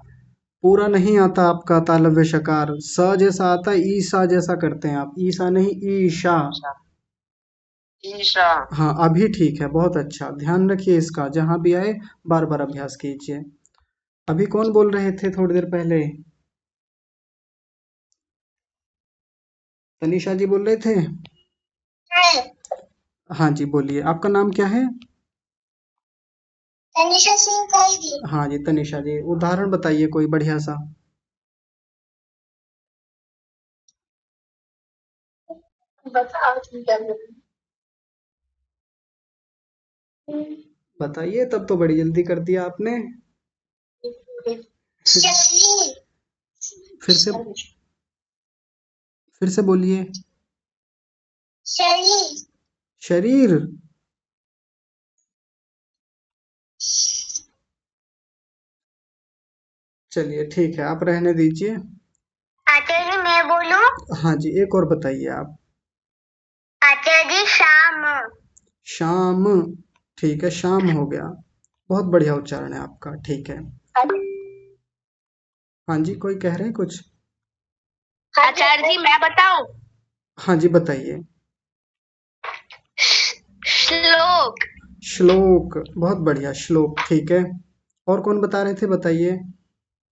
पूरा नहीं आता आपका तालव्य शकार, स जैसा आता है, ईसा जैसा करते हैं आप, ईसा नहीं, ईशा। ईशा। हाँ अभी ठीक है, बहुत अच्छा, ध्यान रखिए इसका, जहां भी आए बार बार अभ्यास कीजिए। अभी कौन बोल रहे थे थोड़ी देर पहले? तनिषा जी बोल रहे थे। हाँ जी, बोलिए, आपका नाम क्या है? तनिषा सिंह कैदी। हाँ जी तनिषा जी, उदाहरण बताइए कोई बढ़िया सा। बताओ क्या बताइए, तब तो बड़ी जल्दी कर दिया आपने। शरीर। फिर से, फिर से बोलिए। शरीर। शरीर। चलिए ठीक है, आप रहने दीजिए। आचार्य जी मैं बोलूं? हाँ जी, एक और बताइए आप। आचार्य जी शाम। शाम, ठीक है, शाम हो गया, बहुत बढ़िया उच्चारण है आपका, ठीक है। हाँ जी, कोई कह रहे हैं कुछ? आचार्य जी मैं बताऊं? हाँ जी बताइए। श्लोक। श्लोक, बहुत बढ़िया, श्लोक ठीक है। और कौन बता रहे थे, बताइए।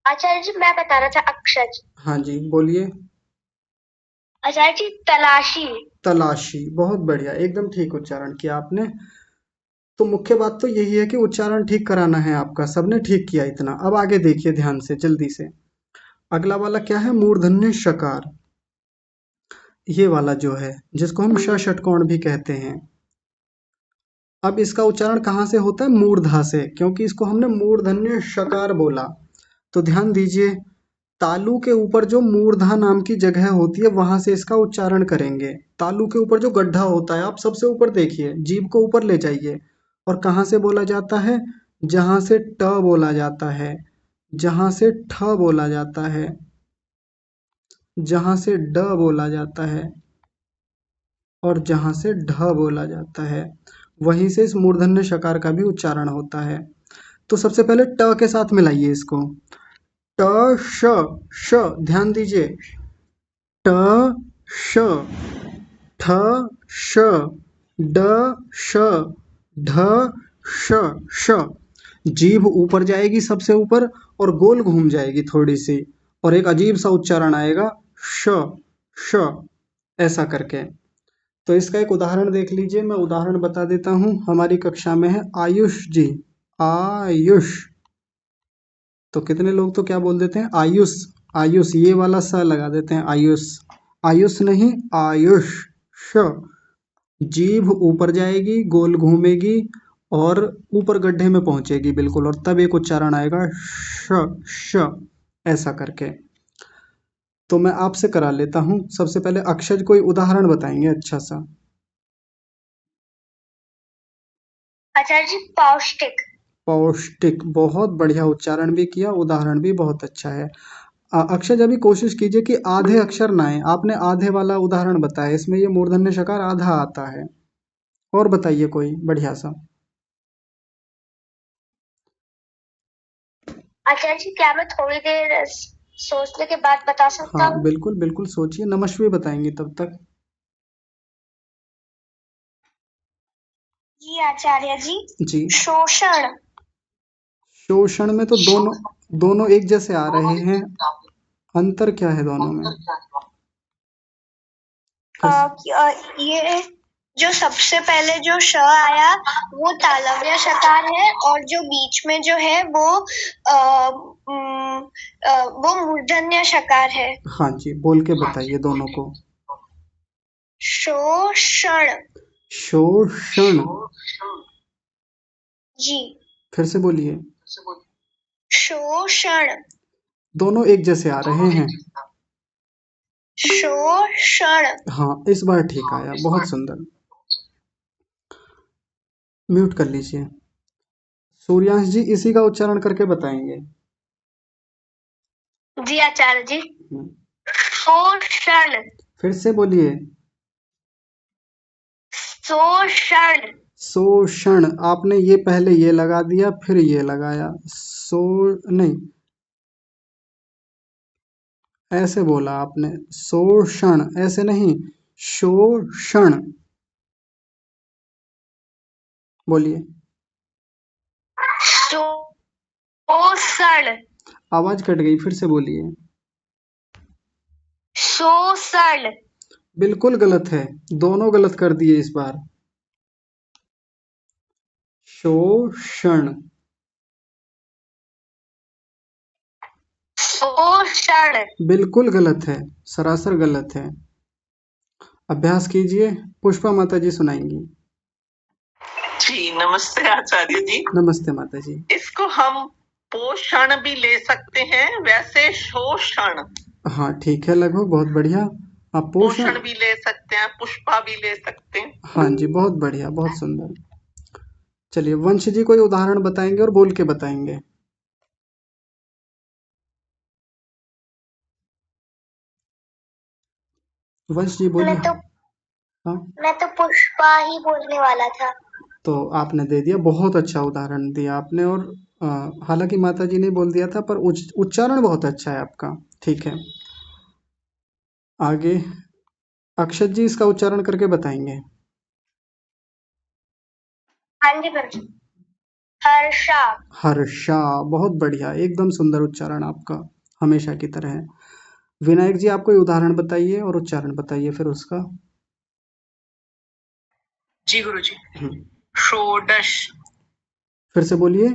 आचार्य जी मैं बता रहा था अक्षर। हाँ जी बोलिए। आचार्य जी तलाशी। तलाशी, बहुत बढ़िया, एकदम ठीक उच्चारण किया आपने। तो मुख्य बात तो यही है कि उच्चारण ठीक कराना है आपका, सबने ठीक किया इतना। अब आगे देखिए ध्यान से, जल्दी से। अगला वाला क्या है, मूर्धन्य शकार। ये वाला जो है, जिसको हम षट्कोण भी कहते हैं। अब इसका उच्चारण कहाँ से होता है, मूर्धा से, क्योंकि इसको हमने मूर्धन्य शकार बोला। तो ध्यान दीजिए, तालु के ऊपर जो मूर्धा नाम की जगह होती है, वहां से इसका उच्चारण करेंगे। तालु के ऊपर जो गड्ढा होता है, आप सबसे ऊपर देखिए, जीभ को ऊपर ले जाइए। और कहाँ से बोला जाता है, जहां से ट बोला जाता है, जहां से ठ बोला जाता है, जहां से ड बोला जाता है, और जहां से ढ बोला जाता है, वहीं से इस मूर्धन्य शकार का भी उच्चारण होता है। तो सबसे पहले ट के साथ मिलाइए इसको। ट श, श ध्यान दीजिए, ट श, ठ श, ड श, ढ श, श। जीभ ऊपर जाएगी सबसे ऊपर, और गोल घूम जाएगी थोड़ी सी, और एक अजीब सा उच्चारण आएगा, श, श, ऐसा करके। तो इसका एक उदाहरण देख लीजिए, मैं उदाहरण बता देता हूँ। हमारी कक्षा में है आयुष जी, आयुष। तो कितने लोग तो क्या बोल देते हैं, आयुष, आयुष, ये वाला स लगा देते हैं, आयुष। आयुष नहीं, आयुष। श, जीभ ऊपर जाएगी, गोल घूमेगी, और ऊपर गड्ढे में पहुंचेगी बिल्कुल, और तब एक उच्चारण आएगा, श, श, ऐसा करके। तो मैं आपसे करा लेता हूँ। सबसे पहले अक्षर कोई उदाहरण बताएंगे अच्छा सा। आचार्य जी पौष्टिक। पौष्टिक, बहुत बढ़िया, उच्चारण भी किया, उदाहरण भी बहुत अच्छा है। अक्षय अभी कोशिश कीजिए कि आधे अक्षर ना आए। आपने आधे वाला उदाहरण बताया, इसमें ये मूर्धन्य शकार आधा आता है। और बताइए कोई बढ़िया सा। आचार्य जी क्या मैं थोड़ी देर सोचने के बाद बता सकता हाँ हूँ? बिल्कुल बिल्कुल, सोचिए, नमस्वी बताएंगे तब तक। जी आचार्य जी। जी। शोषण। शोषण में तो दोनों दोनों एक जैसे आ रहे हैं, अंतर क्या है दोनों में? ये जो सबसे पहले जो श आया वो तालव्य शकार है, और जो बीच में जो है वो मूर्धन्य शकार है। हाँ जी, बोल के बताइए दोनों को। शोषण। शोषण। जी। फिर से बोलिए। शोषण। दोनों एक जैसे आ रहे हैं। शोषण। हाँ, इस बार ठीक आया, बहुत सुंदर। म्यूट कर लीजिए। सूर्यांश जी इसी का उच्चारण करके बताएंगे। जी आचार्य जी। हम्म, शोषण। फिर से बोलिए। शोषण। शोषण, आपने ये पहले ये लगा दिया, फिर ये लगाया, नहीं, ऐसे बोला आपने, शोषण, ऐसे नहीं, शोषण बोलिए। शोषण। आवाज कट गई, फिर से बोलिए। शोषण। बिल्कुल गलत है, दोनों गलत कर दिए इस बार। शोषण। शोषण। बिल्कुल गलत है, सरासर गलत है। अभ्यास कीजिए, पुष्पा माता जी सुनाएंगी। जी नमस्ते आचार्य जी। नमस्ते माता जी। इसको हम पोषण भी ले सकते हैं, वैसे शोषण। हाँ ठीक है, लगभग, बहुत बढ़िया। आप पोषण भी ले सकते हैं, पुष्पा भी ले सकते हैं। हाँ जी, बहुत बढ़िया, बहुत सुंदर। चलिए वंश जी कोई उदाहरण बताएंगे और बोल के बताएंगे। वंश जी बोलिए। हाँ, मैं तो पुष्पा ही बोलने वाला था। तो आपने दे दिया, बहुत अच्छा उदाहरण दिया आपने। और हालांकि माता जी ने बोल दिया था, पर उच्चारण बहुत अच्छा है आपका, ठीक है। आगे अक्षत जी इसका उच्चारण करके बताएंगे। हाँ जी गुरुजी। हर्षा। हर्षा, बहुत बढ़िया, एकदम सुंदर उच्चारण आपका, हमेशा की तरह है। विनायक जी आप कोई उदाहरण बताइए और उच्चारण बताइए फिर उसका। जी गुरुजी। हम्म, षोडश। फिर से बोलिए।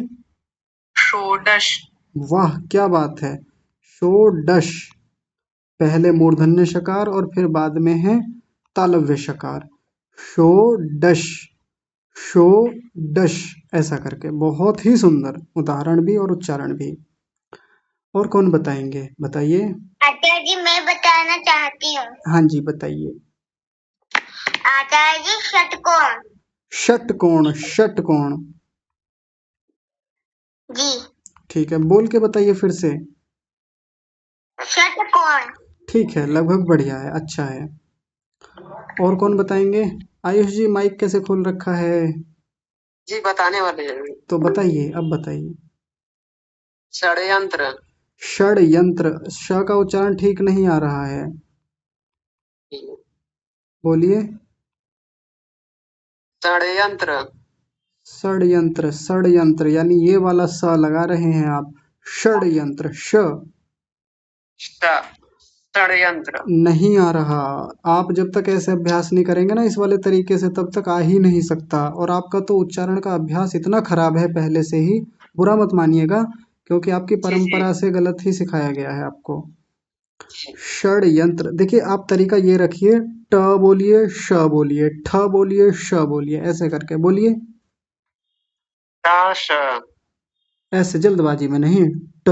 षोडश। वाह क्या बात है, षोडश, पहले मूर्धन्य शकार और फिर बाद में है तालव्य शकार, षोडश, षोडश, ऐसा करके, बहुत ही सुंदर उदाहरण भी और उच्चारण भी। और कौन बताएंगे, बताइए। आचार्य जी मैं बताना चाहती हूँ। हाँ जी बताइए। आचार्य जी षटकोण। षटकोण, षटकोण, जी ठीक है, बोल के बताइए फिर से। षटकोण। ठीक है, लगभग बढ़िया है, अच्छा है। और कौन बताएंगे। आयुष जी माइक कैसे खोल रखा है, जी बताने वाले हैं। तो बताइए, अब बताइए। षड्यंत्र। षड्यंत्र, श का उच्चारण ठीक नहीं आ रहा है, बोलिए। षड्यंत्र। षड्यंत्र, षड्यंत्र यानी ये वाला स लगा रहे हैं आप, षड्यंत्र, षड्यंत्र। नहीं आ रहा। आप जब तक ऐसे अभ्यास नहीं करेंगे ना इस वाले तरीके से, तब तक आ ही नहीं सकता। और आपका तो उच्चारण का अभ्यास इतना खराब है पहले से ही, बुरा मत मानिएगा, क्योंकि आपकी परंपरा से गलत ही सिखाया गया है आपको। षड्यंत्र, देखिए आप तरीका ये रखिए, ट बोलिए, श बोलिए, ठ बोलिए, श बोलिए, ऐसे करके बोलिए, टाश। ऐसे जल्दबाजी में नहीं। ट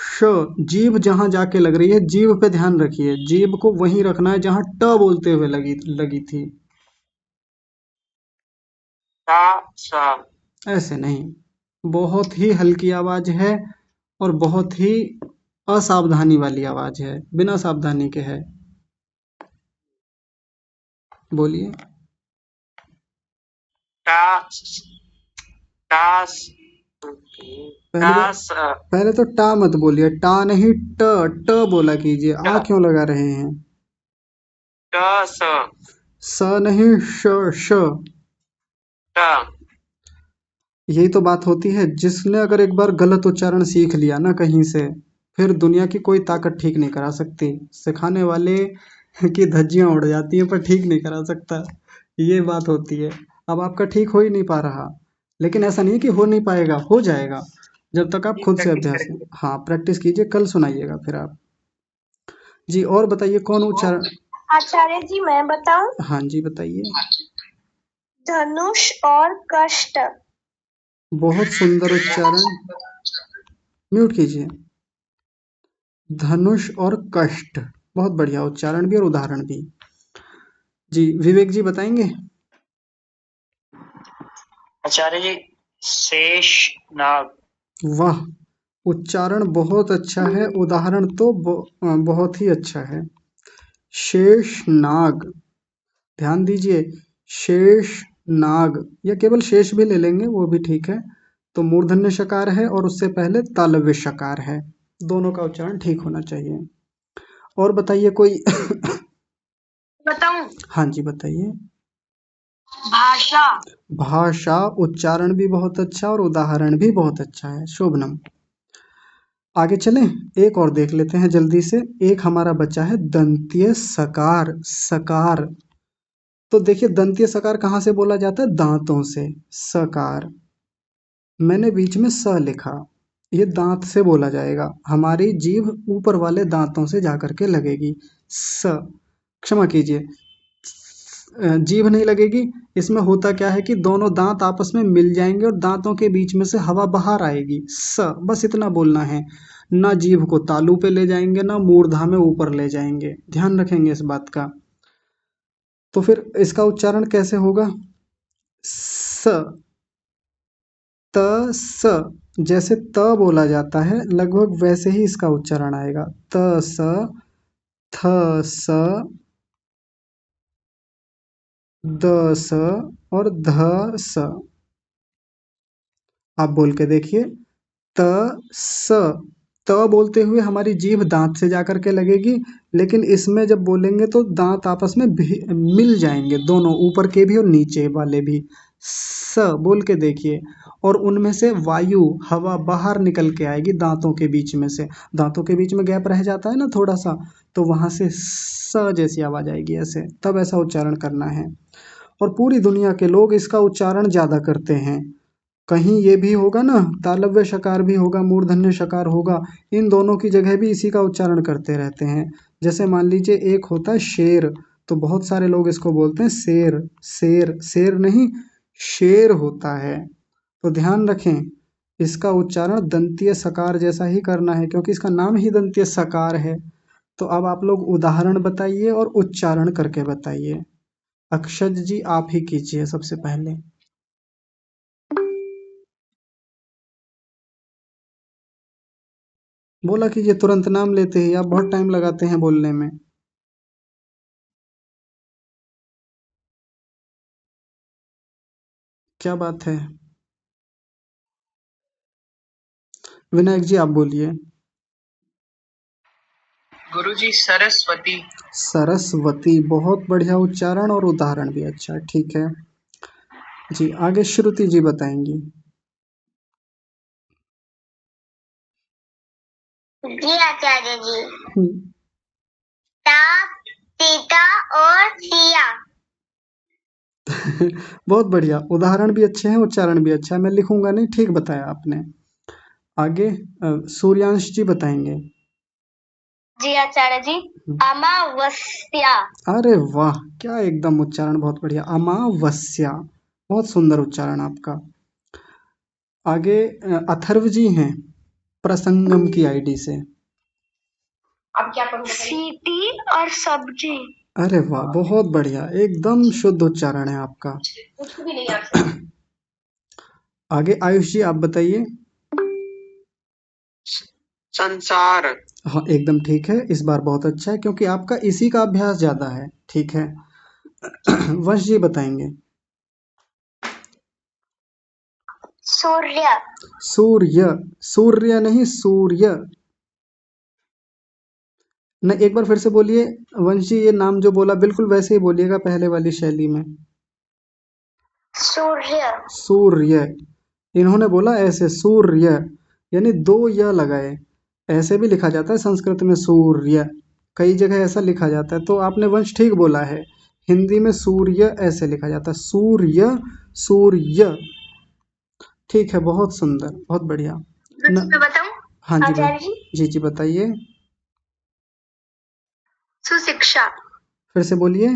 श, जीभ जहां जाके लग रही है, जीभ पे ध्यान रखिए, जीभ को वहीं रखना है जहां ट बोलते हुए लगी थी, टाश। ऐसे नहीं। बहुत ही हल्की आवाज है और बहुत ही असावधानी वाली आवाज है, बिना सावधानी के है, बोलिए। टाश। टाश। पहले तो टाश। पहले तो टा मत बोलिए, टा नहीं, ट, ट बोला कीजिए, आ क्यों लगा रहे हैं। टस। स नहीं, श, ट। यही तो बात होती है, जिसने अगर एक बार गलत उच्चारण सीख लिया ना कहीं से, फिर दुनिया की कोई ताकत ठीक नहीं करा सकती। सिखाने वाले की धज्जियां उड़ जाती हैं पर ठीक नहीं करा सकता, ये बात होती है। अब आपका ठीक हो ही नहीं पा रहा, लेकिन ऐसा नहीं है कि हो नहीं पाएगा, हो जाएगा, जब तक आप खुद से प्रैक्टिस अभ्यास। करेंगे। हाँ प्रैक्टिस कीजिए, कल सुनाइएगा फिर आप। जी और बताइए कौन उच्चारण। आचार्य जी मैं बताऊं। हाँ जी बताइए। धनुष और कष्ट। बहुत सुंदर उच्चारण, म्यूट कीजिए। धनुष और कष्ट, बहुत बढ़िया उच्चारण भी और उदाहरण भी। जी विवेक जी बताएंगे। आचार्य जी शेष नाग। वाह, उच्चारण बहुत अच्छा है, उदाहरण तो बहुत ही अच्छा है। शेष नाग, ध्यान दीजिए, शेष नाग, या केवल शेष भी ले लेंगे वो भी ठीक है। तो मूर्धन्य शकार है और उससे पहले तालव्य शकार है, दोनों का उच्चारण ठीक होना चाहिए। और बताइए कोई। बताऊं। हाँ जी बताइए। भाषा। भाषा, उच्चारण भी बहुत अच्छा और उदाहरण भी बहुत अच्छा है, शोभनम। आगे चलें, एक और देख लेते हैं जल्दी से। एक हमारा बचा है दंतीय सकार, सकार। तो देखिए दंतीय सकार कहाँ से बोला जाता है, दांतों से, सकार। मैंने बीच में स लिखा, ये दांत से बोला जाएगा, हमारी जीभ ऊपर वाले दांतों से जाकर के लगेगी, स, क्षमा कीजिए, जीभ नहीं लगेगी। इसमें होता क्या है कि दोनों दांत आपस में मिल जाएंगे और दांतों के बीच में से हवा बाहर आएगी, स, बस इतना बोलना है। ना जीभ को तालू पे ले जाएंगे ना मूर्धा में ऊपर ले जाएंगे, ध्यान रखेंगे इस बात का। तो फिर इसका उच्चारण कैसे होगा, स, त, स, जैसे त बोला जाता है लगभग वैसे ही इसका उच्चारण आएगा, त स, थ स, द स और ध स। आप बोल के देखिए, त स, त बोलते हुए हमारी जीभ दांत से जाकर के लगेगी, लेकिन इसमें जब बोलेंगे तो दांत आपस में मिल जाएंगे, दोनों ऊपर के भी और नीचे वाले भी। स बोल के देखिए, और उनमें से वायु हवा बाहर निकल के आएगी दांतों के बीच में से। दांतों के बीच में गैप रह जाता है ना थोड़ा सा, तो वहां से स जैसी आवाज आएगी ऐसे, तब ऐसा उच्चारण करना है। और पूरी दुनिया के लोग इसका उच्चारण ज्यादा करते हैं। कहीं ये भी होगा ना, तालव्य शकार भी होगा, मूर्धन्य शकार होगा, इन दोनों की जगह भी इसी का उच्चारण करते रहते हैं। जैसे मान लीजिए एक होता है शेर, तो बहुत सारे लोग इसको बोलते हैं शेर। शेर शेर नहीं, शेर होता है। तो ध्यान रखें, इसका उच्चारण दंतीय सकार जैसा ही करना है, क्योंकि इसका नाम ही दंतीय सकार है। तो अब आप लोग उदाहरण बताइए और उच्चारण करके बताइए। अक्षज जी आप ही कीजिए सबसे पहले। बोला कीजिए, तुरंत नाम लेते ही आप बहुत टाइम लगाते हैं बोलने में। क्या बात है। विनायक जी आप बोलिए। गुरुजी सरस्वती। सरस्वती, बहुत बढ़िया उच्चारण और उदाहरण भी अच्छा, ठीक है जी। आगे श्रुति जी बताएंगी। जी आचार्य जी। हम्म, साप, सीता और सिया। बहुत बढ़िया, उदाहरण भी अच्छे हैं, उच्चारण भी अच्छा है। मैं लिखूंगा नहीं, ठीक बताया आपने। आगे सूर्यांश जी बताएंगे। जी आचार्य जी। अमावस्या। अरे वाह, क्या एकदम उच्चारण बहुत बढ़िया, अमावस्या, बहुत सुंदर उच्चारण आपका। आगे अथर्व जी हैं प्रसंगम की आईडी से। अब क्या करूं? सीटी और सब्जी। अरे वाह, बहुत बढ़िया, एकदम शुद्ध उच्चारण है आपका। कुछ भी नहीं आपसे। आगे आयुष जी आप बताइए। संसार। हाँ एकदम ठीक है, इस बार बहुत अच्छा है, क्योंकि आपका इसी का अभ्यास ज्यादा है, ठीक है। वंश जी बताएंगे। सूर्य। सूर्य, सूर्य नहीं सूर्य। न, एक बार फिर से बोलिए वंश जी, ये नाम जो बोला बिल्कुल वैसे ही बोलिएगा पहले वाली शैली में। सूर्य। सूर्य, इन्होंने बोला ऐसे सूर्य, यानी दो य लगाए। ऐसे भी लिखा जाता है संस्कृत में सूर्य, कई जगह ऐसा लिखा जाता है। तो आपने वंश ठीक बोला है, हिंदी में सूर्य ऐसे लिखा जाता है, सूर्य, सूर्य। ठीक है, बहुत सुंदर, बहुत बढ़िया। मैं बताऊं हाँ जी आचार्य जी? जी जी बताइए। सुशिक्षा। फिर से बोलिए।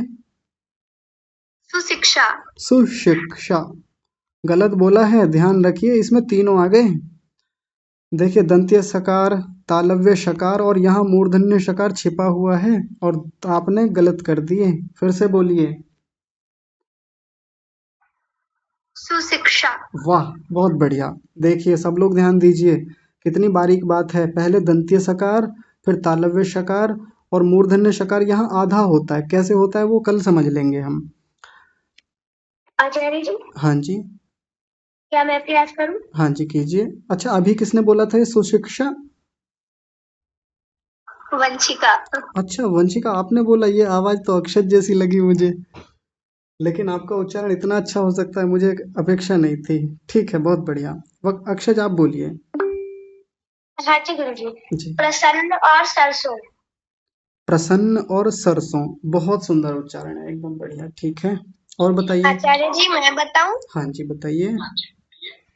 सुशिक्षा। सुशिक्षा, गलत बोला है, ध्यान रखिए, इसमें तीनों आ गए। देखिए दंत्य सकार, तालव्य शकार और यहाँ मूर्धन्य शकार छिपा हुआ है, और आपने गलत कर दिए। फिर से बोलिए। सुशिक्षा। वाह, बहुत बढ़िया। देखिए सब लोग ध्यान दीजिए, कितनी बारीक बात है। पहले दंत्य सकार, फिर तालव्य शकार, और मूर्धन्य शकार यहाँ आधा होता है, कैसे होता है वो कल समझ लेंगे हम। आचार्य जी हाँ जी। क्या मैं प्रयास करूं? हाँ जी कीजिए। अच्छा, अभी किसने बोला था ये सुशिक्षा? वंशिका। अच्छा वंशिका आपने बोला, ये आवाज तो अक्षत जैसी लगी मुझे, लेकिन आपका उच्चारण इतना अच्छा हो सकता है मुझे अपेक्षा नहीं थी। ठीक है, बहुत बढ़िया। वक्त अक्षज आप बोलिए। हाँ जी गुरु जी। जी। प्रसन्न और सरसों। प्रसन्न और सरसों, बहुत सुंदर उच्चारण है, एकदम बढ़िया, ठीक है। और बताइए। आचार्य जी मैं बताऊं? हाँ जी बताइए।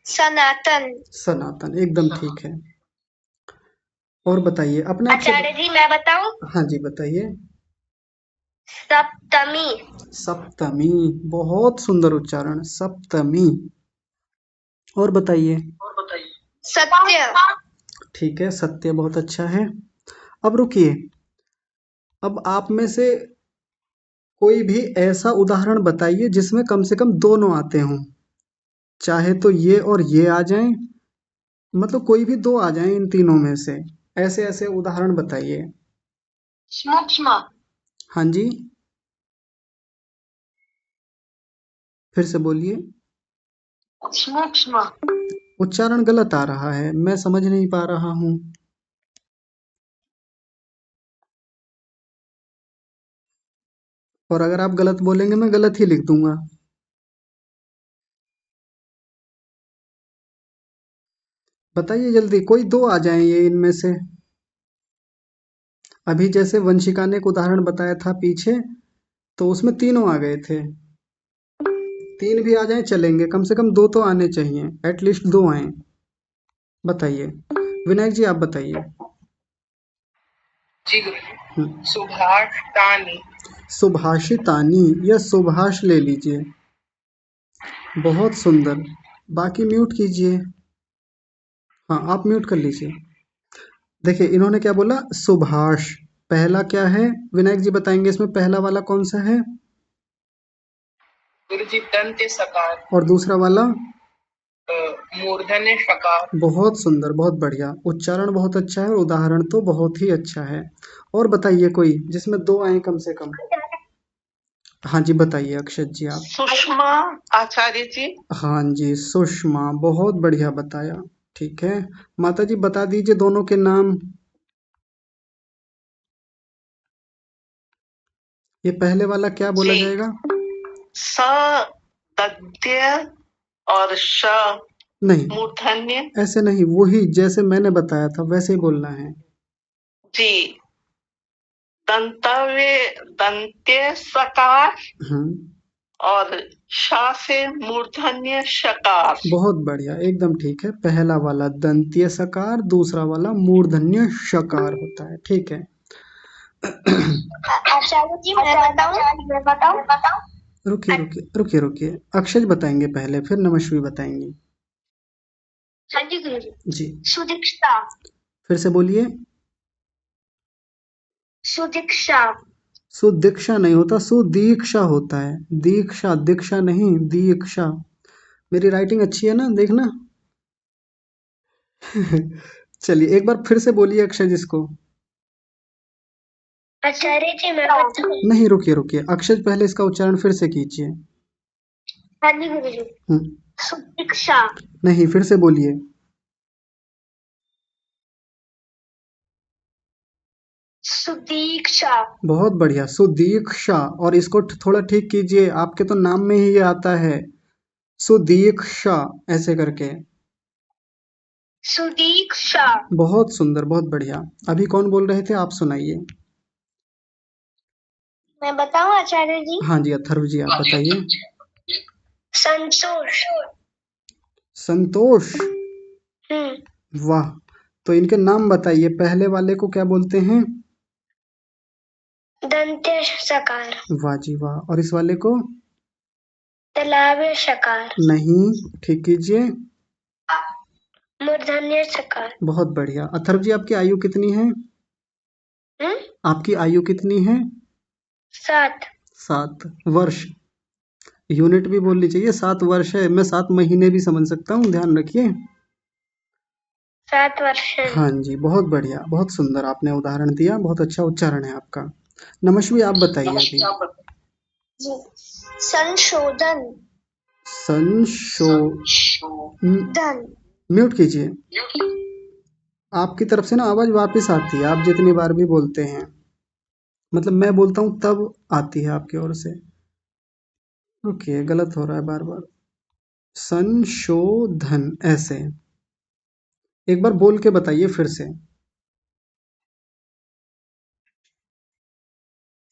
सनातन। सनातन, एकदम ठीक है। और बताइए अपने आप से। आचार्य जी मैं बताऊं? हाँ जी बताइए। सप्तमी। सप्तमी, बहुत सुंदर उच्चारण, सप्तमी। और बताइए। सत्य। ठीक है, सत्य बहुत अच्छा है। अब रुकिए, अब आप में से कोई भी ऐसा उदाहरण बताइए जिसमें कम से कम दोनों आते हों। चाहे तो ये और ये आ जाएं, मतलब कोई भी दो आ जाएं इन तीनों में से। ऐसे ऐसे उदाहरण बताइए। सूक्ष्म। हाँ जी, फिर से बोलिए। सूक्ष्म। उच्चारण गलत आ रहा है, मैं समझ नहीं पा रहा हूँ। और अगर आप गलत बोलेंगे मैं गलत ही लिख दूंगा। बताइए जल्दी, कोई दो आ जाएं ये इनमें से। अभी जैसे वंशिका ने एक उदाहरण बताया था पीछे, तो उसमें तीनों आ गए थे। तीन भी आ जाएं चलेंगे, कम से कम दो तो आने चाहिए, एटलीस्ट दो आए। बताइए विनायक जी, आप बताइए। जी गुरुजी। हम्म, सुभाषितानि। सुभाषितानी या सुभाष ले लीजिए। बहुत सुंदर। बाकी म्यूट कीजिए। हाँ, आप म्यूट कर लीजिए। देखिए इन्होंने क्या बोला, सुभाष। पहला क्या है विनायक जी बताएंगे, इसमें पहला वाला कौन सा है? गुरुजी दंत्य सकार, और दूसरा वाला? मूर्धन्य शकार। बहुत सुंदर, बहुत बढ़िया, उच्चारण बहुत अच्छा है और उदाहरण तो बहुत ही अच्छा है। और बताइए कोई जिसमें दो आए कम से कम। हाँ जी बताइए अक्षत जी आप। सुषमा आचार्य जी। हाँ जी सुषमा, बहुत बढ़िया बताया। ठीक है माता जी बता दीजिए दोनों के नाम। ये पहले वाला क्या बोला जी। जाएगा? स दद्य और श नहीं, मूर्धन्य। ऐसे नहीं, वही जैसे मैंने बताया था वैसे ही बोलना है। जी। दंत्य सकार हम्म, और श से मूर्धन्य शकार। बहुत बढ़िया, एकदम ठीक है। पहला वाला दंत्य सकार, दूसरा वाला मूर्धन्य शकार होता है। ठीक है। आचार्य जी मैं बताऊं? रुकिए रुकिए रुकिए रुकिए, अक्षय बताएंगे पहले, फिर नमस्वी बताएंगी। हाँ जी गुरुजी। जी, सुदीक्षा। फिर से बोलिए। सुदीक्षा। सुदीक्षा नहीं होता, सुदीक्षा होता है। दीक्षा, दीक्षा नहीं, दीक्षा। मेरी राइटिंग अच्छी है ना, देखना। चलिए एक बार फिर से बोलिए अक्षय जिसको। आचार्य जी मैं बताऊं? नहीं रुकिए रुकिए, अक्षय पहले इसका उच्चारण फिर से कीजिए। हाँ जी गुरुजी। हम्म, सुदीक्षा। नहीं, फिर से बोलिए। सुदीक्षा। बहुत बढ़िया, सुदीक्षा। और इसको थोड़ा ठीक कीजिए, आपके तो नाम में ही ये आता है, सुदीक्षा ऐसे करके। सुदीक्षा। बहुत सुंदर, बहुत बढ़िया। अभी कौन बोल रहे थे, आप सुनाइए। मैं बताऊं आचार्य जी? हाँ जी अथर्व जी आप बताइए। संतोष। संतोष, वाह। तो इनके नाम बताइए, पहले वाले को क्या बोलते हैं? दंत्य सकार। वाह जी वाह। और इस वाले को? तालव्य सकार। नहीं, ठीक कीजिए। मूर्धन्य सकार। बहुत बढ़िया। अथर्व जी आपकी आयु कितनी है? आपकी आयु कितनी है? 7। 7 वर्ष। यूनिट भी बोलनी चाहिए, 7 वर्ष है, मैं 7 महीने भी समझ सकता हूँ, ध्यान रखिए। 7 वर्ष। हाँ जी बहुत बढ़िया, बहुत सुंदर आपने उदाहरण दिया, बहुत अच्छा उच्चारण है आपका। नमस्वी आप बताइए अभी। जी। संशोधन। संशोधन, म्यूट कीजिए। आपकी तरफ से ना आवाज वापस आती है, आप जितनी बार भी बोलते हैं, मतलब मैं बोलता हूँ तब आती है आपकी ओर से। रुकिए, गलत हो रहा है बार बार। संशोधन ऐसे, एक बार बोल के बताइए फिर से।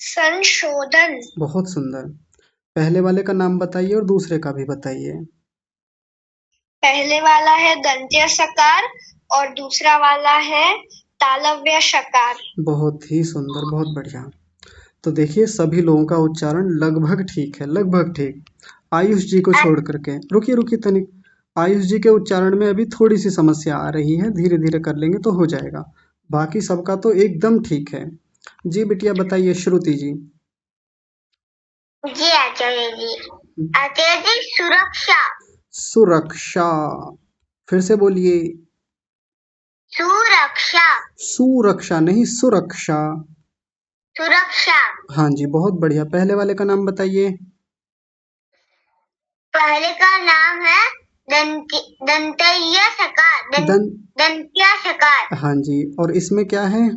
संशोधन। बहुत सुंदर। पहले वाले का नाम बताइए और दूसरे का भी बताइए। पहले वाला है दंत्य सकार और दूसरा वाला है तालव्य सकार। बहुत ही सुंदर, बहुत बढ़िया। तो देखिए सभी लोगों का उच्चारण लगभग ठीक है, लगभग ठीक। आयुष जी को छोड़ करके, रुकिए रुकिए तनिक, आयुष जी के उच्चारण में अभी थोड़ी सी समस्या आ रही है, धीरे धीरे कर लेंगे तो हो जाएगा। बाकी सबका तो एकदम ठीक है। जी बिटिया बताइए, श्रुति जी। जी आचार्य जी। आचार्य जी सुरक्षा। सुरक्षा, फिर से बोलिए। सुरक्षा। सुरक्षा नहीं, सुरक्षा। सुरक्षा। हाँ जी बहुत बढ़िया। पहले वाले का नाम बताइए। पहले का नाम है दंत्य सकार। दंत्य सकार। हाँ जी, और इसमें क्या है?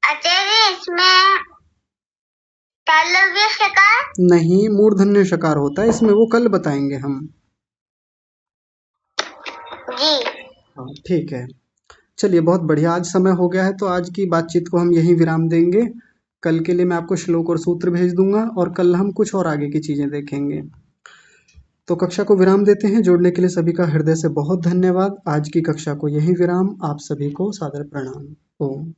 आचार्य इसमें तालव्य शकार। नहीं, मूर्धन्य शकार होता है इसमें, वो कल बताएंगे हम। जी। हाँ ठीक है, चलिए बहुत बढ़िया। आज समय हो गया है तो आज की बातचीत को हम यहीं विराम देंगे। कल के लिए मैं आपको श्लोक और सूत्र भेज दूंगा और कल हम कुछ और आगे की चीजें देखेंगे। तो कक्षा को विराम देते हैं। जोड़ने के लिए सभी का हृदय से बहुत धन्यवाद। आज की कक्षा को यहीं विराम। आप सभी को सादर प्रणाम। ओम।